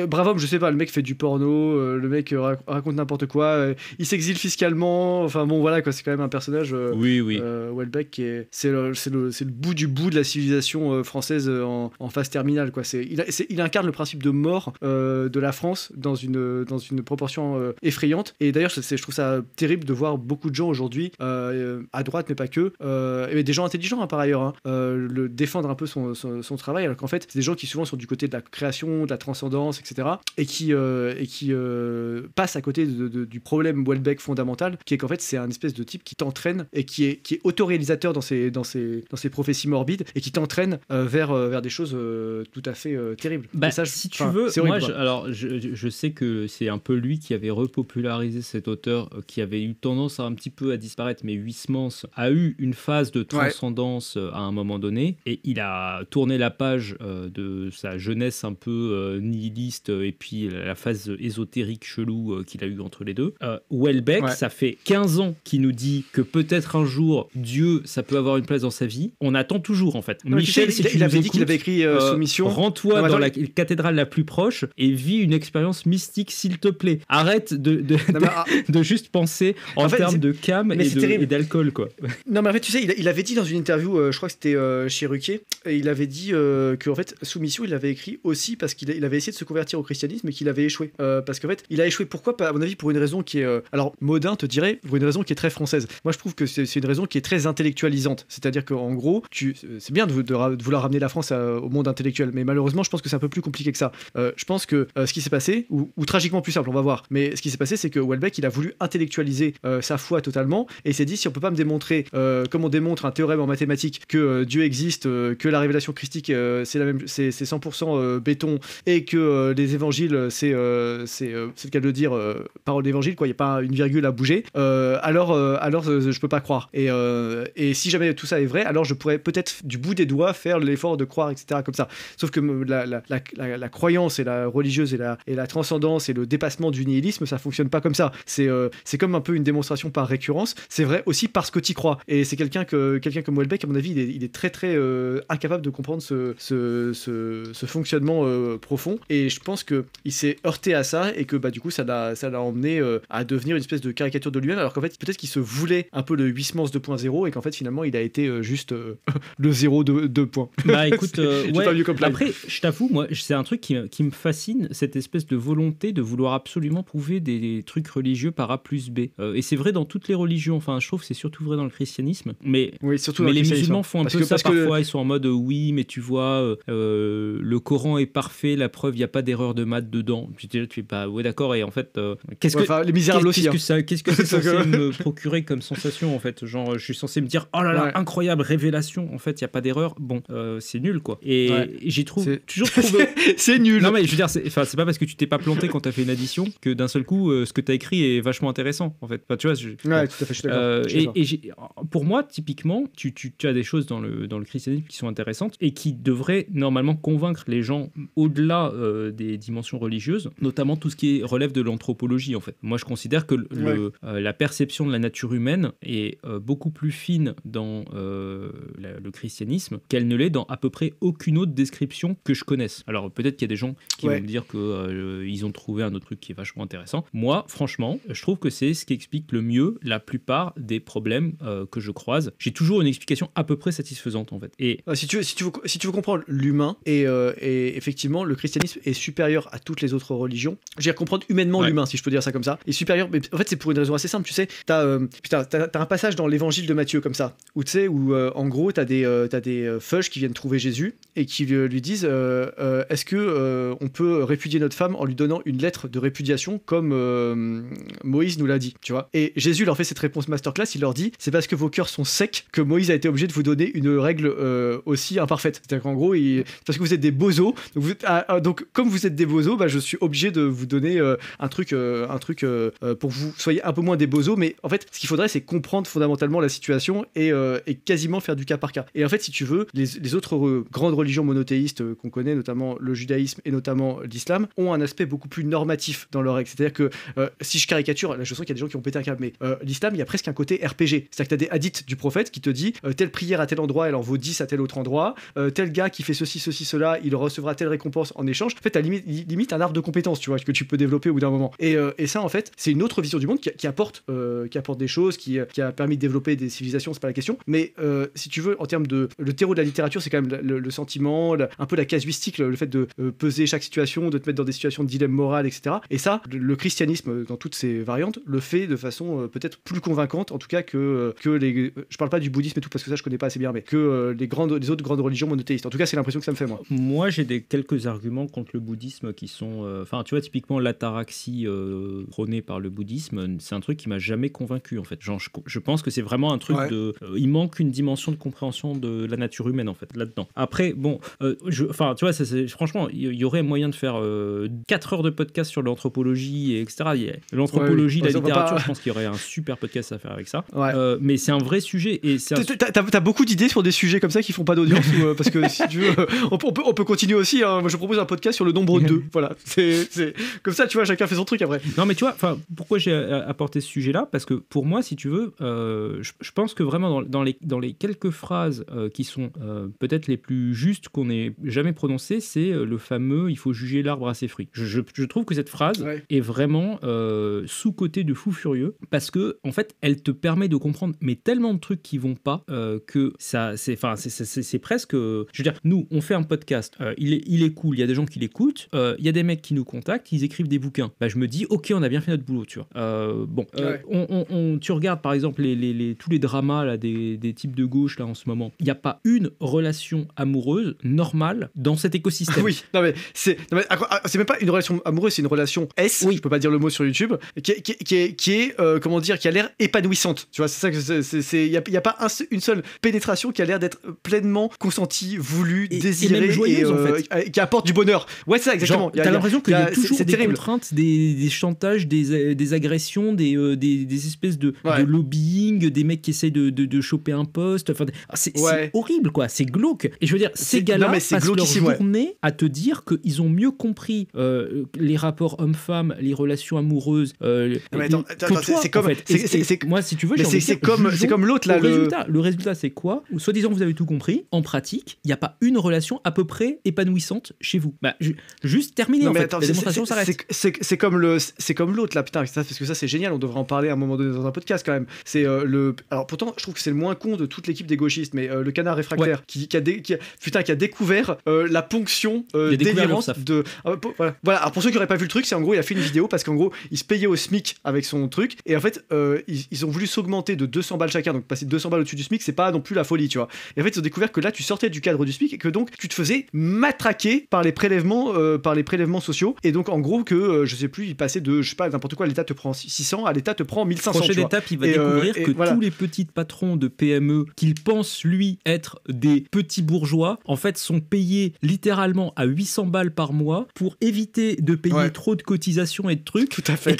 Brave homme, je sais pas, le mec fait du porno, le mec raconte n'importe quoi, il s'exile fiscalement, enfin bon, voilà quoi, c'est quand même un personnage. Oui. Houellebecq, c'est le bout du bout de la civilisation française en phase terminale, quoi. Il incarne le principe de mort de la France dans une proportion effrayante. Et d'ailleurs, je trouve ça terrible de voir beaucoup de gens aujourd'hui, à droite mais pas que, et des gens intelligents, hein, par ailleurs, hein, le défendre un peu son travail, alors qu'en fait c'est des gens qui souvent sont du côté de la création, de la transcendance, etc., et qui passent à côté du problème Houellebecq fondamental, qui est qu'en fait c'est un espèce de type qui t'entraîne et qui est autoréalisateur dans ses prophéties morbides, et qui t'entraîne vers des choses tout à fait terribles. Ça, si tu veux, moi je sais que c'est un peu lui qui avait repopularisé cet auteur qui avait eu tendance un petit peu à disparaître, mais Huysmans a eu une phase de transcendance à un moment donné, et il a tourné la page de sa jeunesse un peu nihiliste, et puis la phase ésotérique chelou qu'il a eu entre les deux. Houellebecq, ça fait 15 ans qu'il nous dit que peut-être un jour, Dieu, ça peut avoir une place dans sa vie. On attend toujours, en fait. Non, Michel, si il avait dit qu'il avait écrit Soumission. Rends-toi dans la cathédrale la plus proche et vis une expérience mystique, s'il te plaît. Arrête de juste penser en termes de cam et d'alcool, quoi. Non, mais en fait, tu sais, il avait dit dans une interview, je crois que c'était chez Ruquier, et il avait dit que en fait, Soumission, il l'avait écrit aussi parce qu'il avait essayé de se convertir au christianisme et qu'il avait échoué. Parce qu'en fait, il a échoué. Pourquoi ? À mon avis, pour une raison qui est. Alors, Modin te dirait, pour une raison qui est très française. Moi, je trouve que c'est une raison qui est très intellectualisante. C'est-à-dire qu'en gros, c'est bien de vouloir ramener la France au monde intellectuel, mais malheureusement, je pense que c'est un peu plus compliqué que ça. Je pense que ce qui s'est passé, ou tragiquement plus simple, on va voir, mais ce qui s'est passé, c'est que Houellebecq, il a voulu intellectualiser sa foi totalement, et il s'est dit, si on peut pas me démontrer, comme on démontre un théorème en mathématiques, que Dieu existe, que la révélation christique, c'est 100% béton, et que les évangiles, c'est le cas de le dire, parole d'évangile, quoi, il n'y a pas une virgule à bouger, alors je peux pas croire. Et si jamais tout ça est vrai, alors je pourrais peut-être du bout des doigts faire l'effort de croire, etc. comme ça. Sauf que la croyance et la religieuse et la transcendance et le dépassement du nihilisme, ça fonctionne pas comme ça. C'est comme un peu une démonstration par récurrence. C'est vrai aussi parce que tu y crois. Et c'est quelqu'un comme Houellebecq, à mon avis, il est très très incapable de comprendre ce fonctionnement profond. Et je pense que il s'est heurté à ça et que du coup ça l'a emmené à devenir une espèce de caricature de lui-même, alors qu'en fait peut-être qu'il se voulait un peu le Huysmans 2.0 et qu'en fait finalement il a été juste le 0 de 2 points. Bah écoute, après je t'avoue, moi c'est un truc qui me fascine, cette espèce de volonté de vouloir absolument prouver des trucs religieux par A plus B. Et c'est vrai dans toutes les religions, enfin je trouve que c'est surtout vrai dans le christianisme, mais les musulmans font un peu ça parfois, ils sont en mode oui mais tu vois le Coran est parfait, la preuve il n'y a pas d'erreur de maths dedans. Tu es pas ouais d'accord, et en fait les Misérables aussi. Qu'est-ce que c'est censé me procurer comme sensation en fait, genre je suis censé me dire oh là là incroyable révélation, en fait il y a pas d'erreur, bon c'est nul quoi. Et j'ai toujours trouvé c'est nul. Non mais je veux dire c'est pas parce que tu t'es pas planté quand t'as fait une addition que d'un seul coup ce que t'as écrit est vachement intéressant en fait. Enfin, tu vois tout à fait, je suis d'accord. Pour moi typiquement tu as des choses dans le christianisme qui sont intéressantes et qui devraient normalement convaincre les gens au-delà des dimensions religieuses, notamment tout ce qui relève de l'anthropologie en fait. Moi je considère que la perception de la nature humaine est beaucoup plus fine dans le christianisme qu'elle ne l'est dans à peu près aucune autre description que je connaisse. Alors peut-être qu'il y a des gens qui vont me dire qu'ils ont trouvé un autre truc qui est vachement intéressant. Moi franchement je trouve que c'est ce qui explique le mieux la plupart des problèmes que je croise. J'ai toujours une explication à peu près satisfaisante en fait. Et si tu veux comprendre l'humain et effectivement le christianisme est supérieur à toutes les autres religions. Je veux dire comprendre humainement l'humain, si je peux dire ça comme ça, est supérieur, mais en fait c'est pour une raison assez simple, tu sais, t'as un passage dans l'évangile de Matthieu comme ça, où tu sais, où en gros t'as des feuges qui viennent trouver Jésus et qui lui disent est-ce que on peut répudier notre femme en lui donnant une lettre de répudiation comme Moïse nous l'a dit, tu vois. Et Jésus leur fait cette réponse masterclass, il leur dit c'est parce que vos cœurs sont secs que Moïse a été obligé de vous donner une règle aussi imparfaite. C'est-à-dire qu'en gros parce que vous êtes des bozos, donc comme vous êtes des bozos, je suis obligé de vous donner un truc pour que vous soyez un peu moins des bozos, mais en fait ce qu'il faudrait c'est comprendre fondamentalement la situation et quasiment faire du cas par cas. Et en fait si tu veux les autres grandes religions monothéistes qu'on connaît, notamment le judaïsme et notamment l'islam, ont un aspect beaucoup plus normatif dans leur règle. C'est-à-dire que si je caricature, là je sens qu'il y a des gens qui ont pété un câble, mais l'islam il y a presque un côté RPG. C'est-à-dire que tu as des hadiths du prophète qui te dit telle prière à tel endroit elle en vaut 10 à tel autre endroit, tel gars qui fait ceci, cela, il recevra telle récompense en échange. En fait t'as limite un arbre de compétences, tu vois, que tu peux développer au bout d'un moment. Et ça en fait c'est une autre vision du monde qui apporte des choses, qui a permis de développer des civilisations, c'est pas la question, mais si tu veux en termes de le terreau de la littérature c'est quand même le sentiment, un peu la casuistique, le fait de peser chaque situation, de te mettre dans des situations de dilemme moral, etc. Et ça le christianisme dans toutes ses variantes le fait de façon peut-être plus convaincante en tout cas que les je parle pas du bouddhisme et tout parce que ça je connais pas assez bien, mais que les autres grandes religions monothéistes. En tout cas c'est l'impression que ça me fait moi j'ai quelques arguments contre le bouddhisme qui sont enfin tu vois typiquement l'ataraxie prônée par le bouddhisme, c'est un truc qui m'a jamais convaincu en fait. Genre je pense que c'est vraiment un truc il manque une dimension de compréhension de la nature humaine en fait là-dedans. Après bon enfin tu vois franchement il y aurait moyen de faire 4 heures de podcast sur l'anthropologie et etc. L'anthropologie, la littérature, je pense qu'il y aurait un super podcast podcast à faire avec ça. Ouais. Mais c'est un vrai sujet. Et t'as beaucoup d'idées sur des sujets comme ça qui font pas d'audience parce que si tu veux, on peut continuer aussi. Hein. Moi, je propose un podcast sur le nombre 2. Voilà, c'est comme ça, tu vois, chacun fait son truc après. Non, mais tu vois, pourquoi j'ai apporté ce sujet-là? Parce que pour moi, si tu veux, je pense que vraiment dans les quelques phrases qui sont peut-être les plus justes qu'on ait jamais prononcées, c'est le fameux « il faut juger l'arbre à ses fruits ». Je trouve que cette phrase est vraiment sous-cotée de fou furieux parce que en fait, elle te permet de comprendre mais tellement de trucs qui vont pas que ça, c'est presque. Je veux dire, nous, on fait un podcast, il est cool, il y a des gens qui l'écoutent, il y a des mecs qui nous contactent, ils écrivent des bouquins. Bah, je me dis, ok, on a bien fait notre boulot, tu vois. Tu regardes par exemple tous les dramas là, des types de gauche là en ce moment. Il n'y a pas une relation amoureuse normale dans cet écosystème. Oui, c'est même pas une relation amoureuse, c'est une relation S. Oui. Je peux pas dire le mot sur YouTube, qui est comment dire, qui a l'air épanouissante. Tu vois, c'est ça que il y a pas une seule pénétration qui a l'air d'être pleinement consentie, voulue, désirée, et même joyeuse, en fait. Qui apporte du bonheur. Ouais, c'est ça, exactement. T'as l'impression qu'il y a toujours des contraintes, des chantages, des agressions, des espèces de lobbying, des mecs qui essayent de choper un poste. Enfin, c'est horrible, quoi. C'est glauque. Et je veux dire, ces gars-là passent leur journée à te dire qu'ils ont mieux compris les rapports hommes-femmes, les relations amoureuses. C'est comme, moi, si tu veux, c'est comme l'autre là. Le résultat, c'est quoi? Soi-disant, vous avez tout compris. En pratique, il n'y a pas une relation à peu près épanouissante chez vous. Bah, juste terminer. Non, en mais fait. attends, la démonstration s'arrête. C'est comme l'autre là, putain, parce que ça c'est génial. On devrait en parler à un moment donné dans un podcast quand même. C'est alors pourtant, je trouve que c'est le moins con de toute l'équipe des gauchistes, mais le canard réfractaire qui a découvert la ponction délirante de. Voilà. Alors pour ceux qui n'auraient pas vu le truc, c'est en gros il a fait une vidéo parce qu'en gros il se payait au SMIC avec son truc et en fait ils ont voulu s'augmenter de 200 balles chacun, donc passer de 200 balles au-dessus du SMIC, c'est pas non plus la folie, tu vois. Et en fait ils ont découvert que là tu sortais du cadre du SMIC et que donc tu te faisais matraquer par les prélèvements sociaux, et donc en gros que je sais plus, il passait de je sais pas n'importe quoi, l'État te prend 600, à l'État te prend 1500. Prochaine étape, il va découvrir que tous les petits patrons de PME qu'il pense lui être des petits bourgeois en fait sont payés littéralement à 800 balles par mois pour éviter de payer trop de cotisations et de trucs. Tout à fait.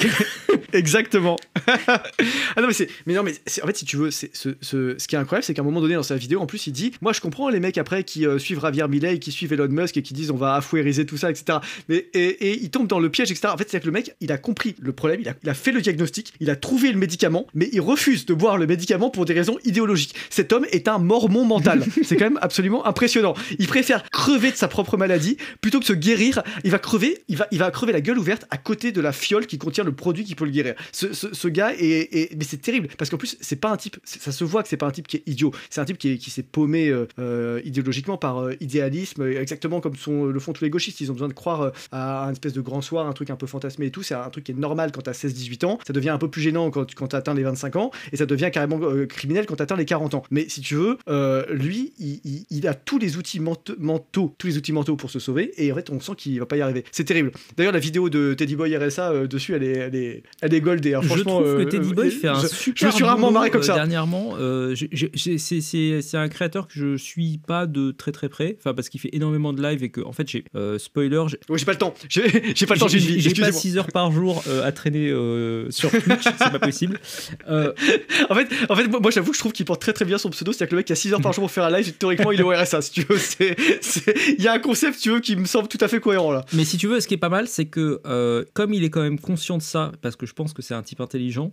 Exactement. Ah non mais en fait si tu veux, ce qui est incroyable, c'est qu'à un moment donné dans sa vidéo en plus il dit, moi je comprends les mecs après qui suivent Javier Milei, qui suivent Elon Musk et qui disent on va affouériser tout ça, etc. Mais et il tombe dans le piège, etc. En fait c'est que le mec il a compris le problème, il a fait le diagnostic, il a trouvé le médicament, mais il refuse de boire le médicament pour des raisons idéologiques. Cet homme est un mormon mental. C'est quand même absolument impressionnant. Il préfère crever de sa propre maladie plutôt que se guérir. Il va crever la gueule ouverte à côté de la fiole qui contient le produit qui peut le guérir. Ce gars mais c'est terrible parce qu'en plus c'est pas un type, ça se voit que c'est pas un type qui est idiot, c'est un type qui s'est paumé idéologiquement par idéalisme, exactement comme le font tous les gauchistes. Ils ont besoin de croire à un espèce de grand soir, un truc un peu fantasmé et tout. C'est un truc qui est normal quand t'as 16-18 ans, ça devient un peu plus gênant quand t'as atteint les 25 ans, et ça devient carrément criminel quand t'atteins les 40 ans. Mais si tu veux, lui il a tous les outils mentaux pour se sauver, et en fait on sent qu'il va pas y arriver. C'est terrible. D'ailleurs la vidéo de Teddy Boy RSA dessus elle est goldée. Alors, je trouve que Teddy Boy fait un super je me suis rarement marré comme ça dernièrement. C'est un créateur que je suis pas de très très près, enfin parce qu'il fait énormément de live et que en fait j'ai spoiler, j'ai pas le temps, j'ai pas le temps, j'ai pas 6 heures par jour à traîner sur Twitch, c'est pas possible. En fait moi j'avoue que je trouve qu'il porte très très bien son pseudo, c'est-à-dire que le mec qui a 6 heures par jour pour faire un live, théoriquement il est au RSA, si tu veux. Il y a un concept, si tu veux, qui me semble tout à fait cohérent là. Mais si tu veux, ce qui est pas mal, c'est que comme il est quand même conscient de ça, parce que je pense que c'est un type intelligent,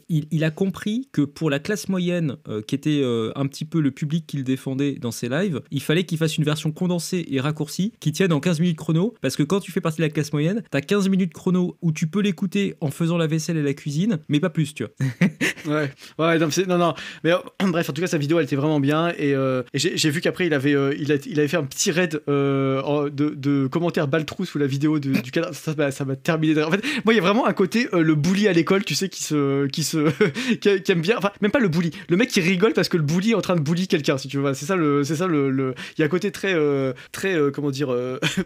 il a compris que pour la classe moyenne, qui était un petit peu le public qu'il défendait dans ses lives, il fallait qu'il fasse une version condensée et raccourcie qui tienne en 15 minutes chrono, parce que quand tu fais partie de la classe moyenne, t'as 15 minutes chrono où tu peux l'écouter en faisant la vaisselle et la cuisine, mais pas plus, tu vois. ouais, non, mais bref, en tout cas sa vidéo elle était vraiment bien, et j'ai vu qu'après il avait fait un petit raid de commentaires baltrous sous la vidéo du cadre. Ça m'a terminé. En fait, moi il y a vraiment un côté le bully à l'école, tu sais, qui aime bien, enfin même pas le bully, le mec qui rigole parce que le bully est en train de bully quelqu'un, si tu veux. C'est ça le il y a un côté très comment dire,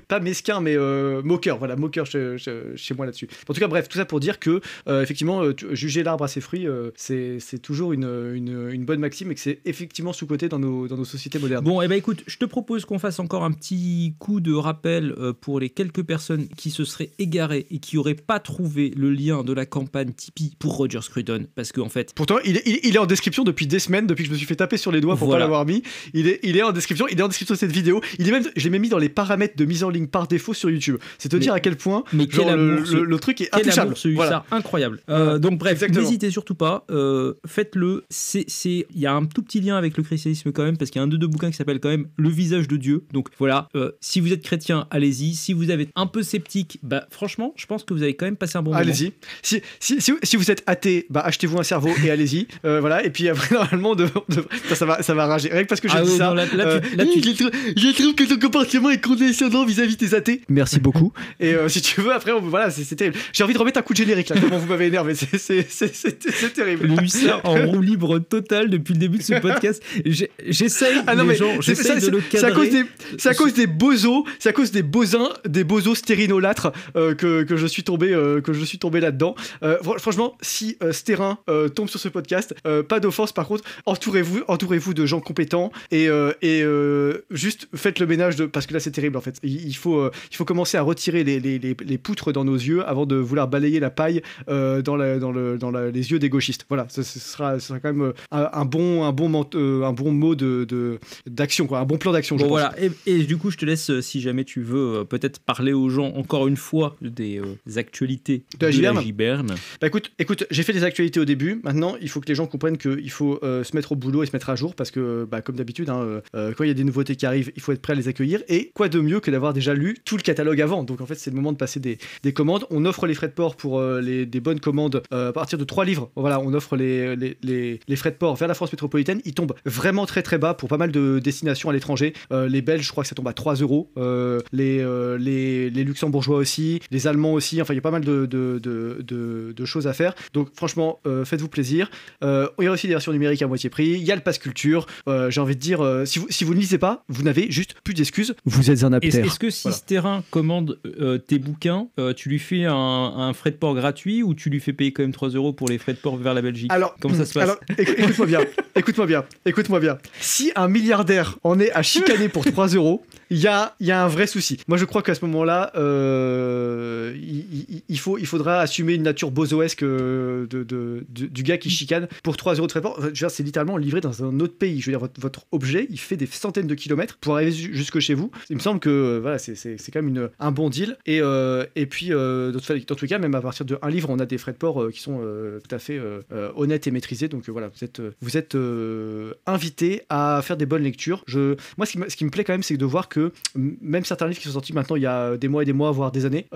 pas mesquin mais moqueur, voilà, moqueur chez moi là-dessus. En tout cas bref, tout ça pour dire que effectivement juger l'arbre à ses fruits, c'est toujours une bonne maxime, et que c'est effectivement sous-coté dans nos sociétés modernes. Bon, et ben écoute, je te propose qu'on fasse encore un petit coup de rappel pour les quelques personnes qui se seraient égarées et qui n'auraient pas trouvé le lien de la campagne Tipeee pour Roger Scruton, parce qu'en fait... Pourtant, il est en description depuis des semaines, depuis que je me suis fait taper sur les doigts pour pas l'avoir mis. Il est en description de cette vidéo. Je l'ai même mis dans les paramètres de mise en ligne par défaut sur YouTube. C'est te dire à quel point le truc est intouchable. Voilà. Incroyable. Donc bref, n'hésitez surtout pas. Faites-le. Il y a un tout petit lien avec le christianisme quand même, parce qu'il y a un de deux bouquins qui s'appelle quand même Le visage de Dieu. Donc voilà, si vous êtes chrétien, allez-y. Si vous êtes un peu sceptique, franchement, je pense que vous avez quand même passé un bon moment. Allez-y. Si vous êtes athée, achetez-vous un cerveau et allez-y. Voilà. Et puis après, normalement, ça va rager. Rien que parce que j'ai dit ça. Je trouve que ton comportement est condescendant vis-à-vis des athées. Merci beaucoup. Et si tu veux, après, voilà, c'est terrible. J'ai envie de remettre un coup de générique là. Comment vous m'avez énervé. C'est terrible. Huissard en roue libre totale depuis le début de ce podcast. J'essaye de le cadrer. C'est à cause des bozos. C'est à cause des bozos stérinolâtres que je suis tombé là-dedans. Franchement, si Stérin tombe sur ce podcast, pas d'offense. Par contre, entourez-vous de gens compétents et juste faites le ménage parce que là c'est terrible en fait. Il faut commencer à retirer les poutres dans nos yeux avant de vouloir balayer la paille dans les yeux des gauchistes. Voilà, ce sera quand même un bon mot d'action, quoi, un bon plan d'action. Bon, voilà. Et du coup, je te laisse, si jamais tu veux, peut-être parler aux gens encore une fois des actualités de la Giberne. Écoute, j'ai fait des actualités au début. Maintenant, il faut que les gens comprennent qu'il faut se mettre au boulot et se mettre à jour parce que, comme d'habitude, quand il y a des nouveautés qui arrivent, il faut être prêt à les accueillir. Et quoi de mieux que d'avoir déjà lu tout le catalogue avant. Donc en fait, c'est le moment de passer des commandes. On offre les frais de port pour des bonnes commandes à partir de 3 livres. Voilà, on offre les frais de port vers la France métropolitaine. Ils tombent vraiment très très bas pour pas mal de destinations à l'étranger. Les Belges, je crois que ça tombe à 3 €. Les Luxembourgeois aussi, les Allemands aussi. Enfin, il y a pas mal de choses à faire. Donc franchement, faites-vous plaisir. Il y a aussi des versions numériques à moitié prix. Il y a le pass culture. J'ai envie de dire, si vous ne lisez pas, vous n'avez juste plus d'excuses. Vous êtes un aptère. Est-ce que si Stérin commande tes bouquins, tu lui fais un frais de port gratuit ou tu lui fais payer quand même 3 € pour les frais de port vers la Belgique? Comment ça se passe? Alors, écoute-moi bien. Si un milliardaire en est à chicaner pour 3 €, il y a un vrai souci. Moi, je crois qu'à ce moment-là, il faudra assumer une nature bozoesque du gars qui chicane pour 3 € de frais de port. Je veux dire, c'est littéralement livré dans un autre pays. Je veux dire, votre objet, il fait des centaines de kilomètres pour arriver jusque chez vous. Il me semble que voilà, c'est quand même un bon deal. Et puis, dans tous les cas, même à partir de 1 livre, on a des frais de port qui sont tout à fait honnêtes et maîtrisés. Donc voilà, vous êtes invités à faire des bonnes lectures. Moi, ce qui me plaît quand même, c'est de voir que même certains livres qui sont sortis maintenant il y a des mois et des mois, voire des années,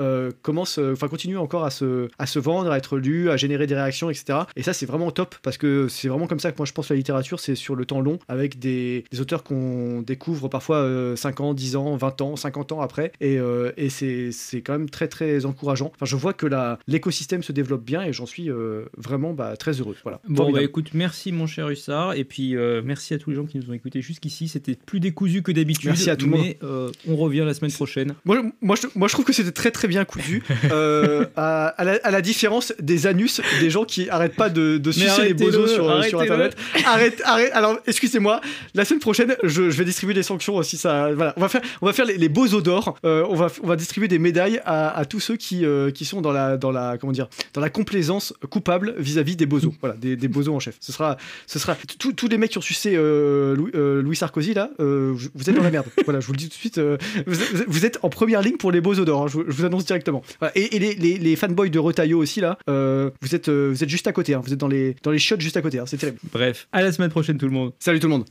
continuent encore à se vendre, à être lus, à générer des réactions, etc. Et ça, c'est vraiment top parce que c'est vraiment comme ça que moi je pense que la littérature, c'est sur le temps long avec des auteurs qu'on découvre parfois 5 ans, 10 ans, 20 ans, 50 ans après. Et c'est quand même très très encourageant. Enfin, je vois que l'écosystème se développe bien et j'en suis vraiment très heureux. Voilà. Bon, écoute, merci mon cher Hussard et puis merci à tous les gens qui nous ont écoutés jusqu'ici. C'était plus décousu que d'habitude. Merci à tout le monde. On revient la semaine prochaine. Moi, je trouve que c'était très très bien cousu. À la différence des anus des gens qui arrêtent pas de sucer les bozos sur internet. Arrête. Alors, excusez-moi. La semaine prochaine, je vais distribuer des sanctions si ça. Voilà, on va faire les bozos d'or. On va distribuer des médailles à tous ceux qui sont dans la complaisance coupable vis-à-vis des bozos. Voilà, des bozos en chef. Ce sera tous les mecs qui ont sucé Louis Sarkozy là. Vous êtes dans la merde. Voilà, je vous le dis tout de suite. Vous êtes en première ligne pour les bozos d'or. Hein, je vous annonce directement. Voilà. Et les fanboys de Retailleau aussi là. Vous êtes juste à côté. Hein, vous êtes dans les shots juste à côté. Hein, c'est terrible. Bref, à la semaine prochaine tout le monde. Salut tout le monde.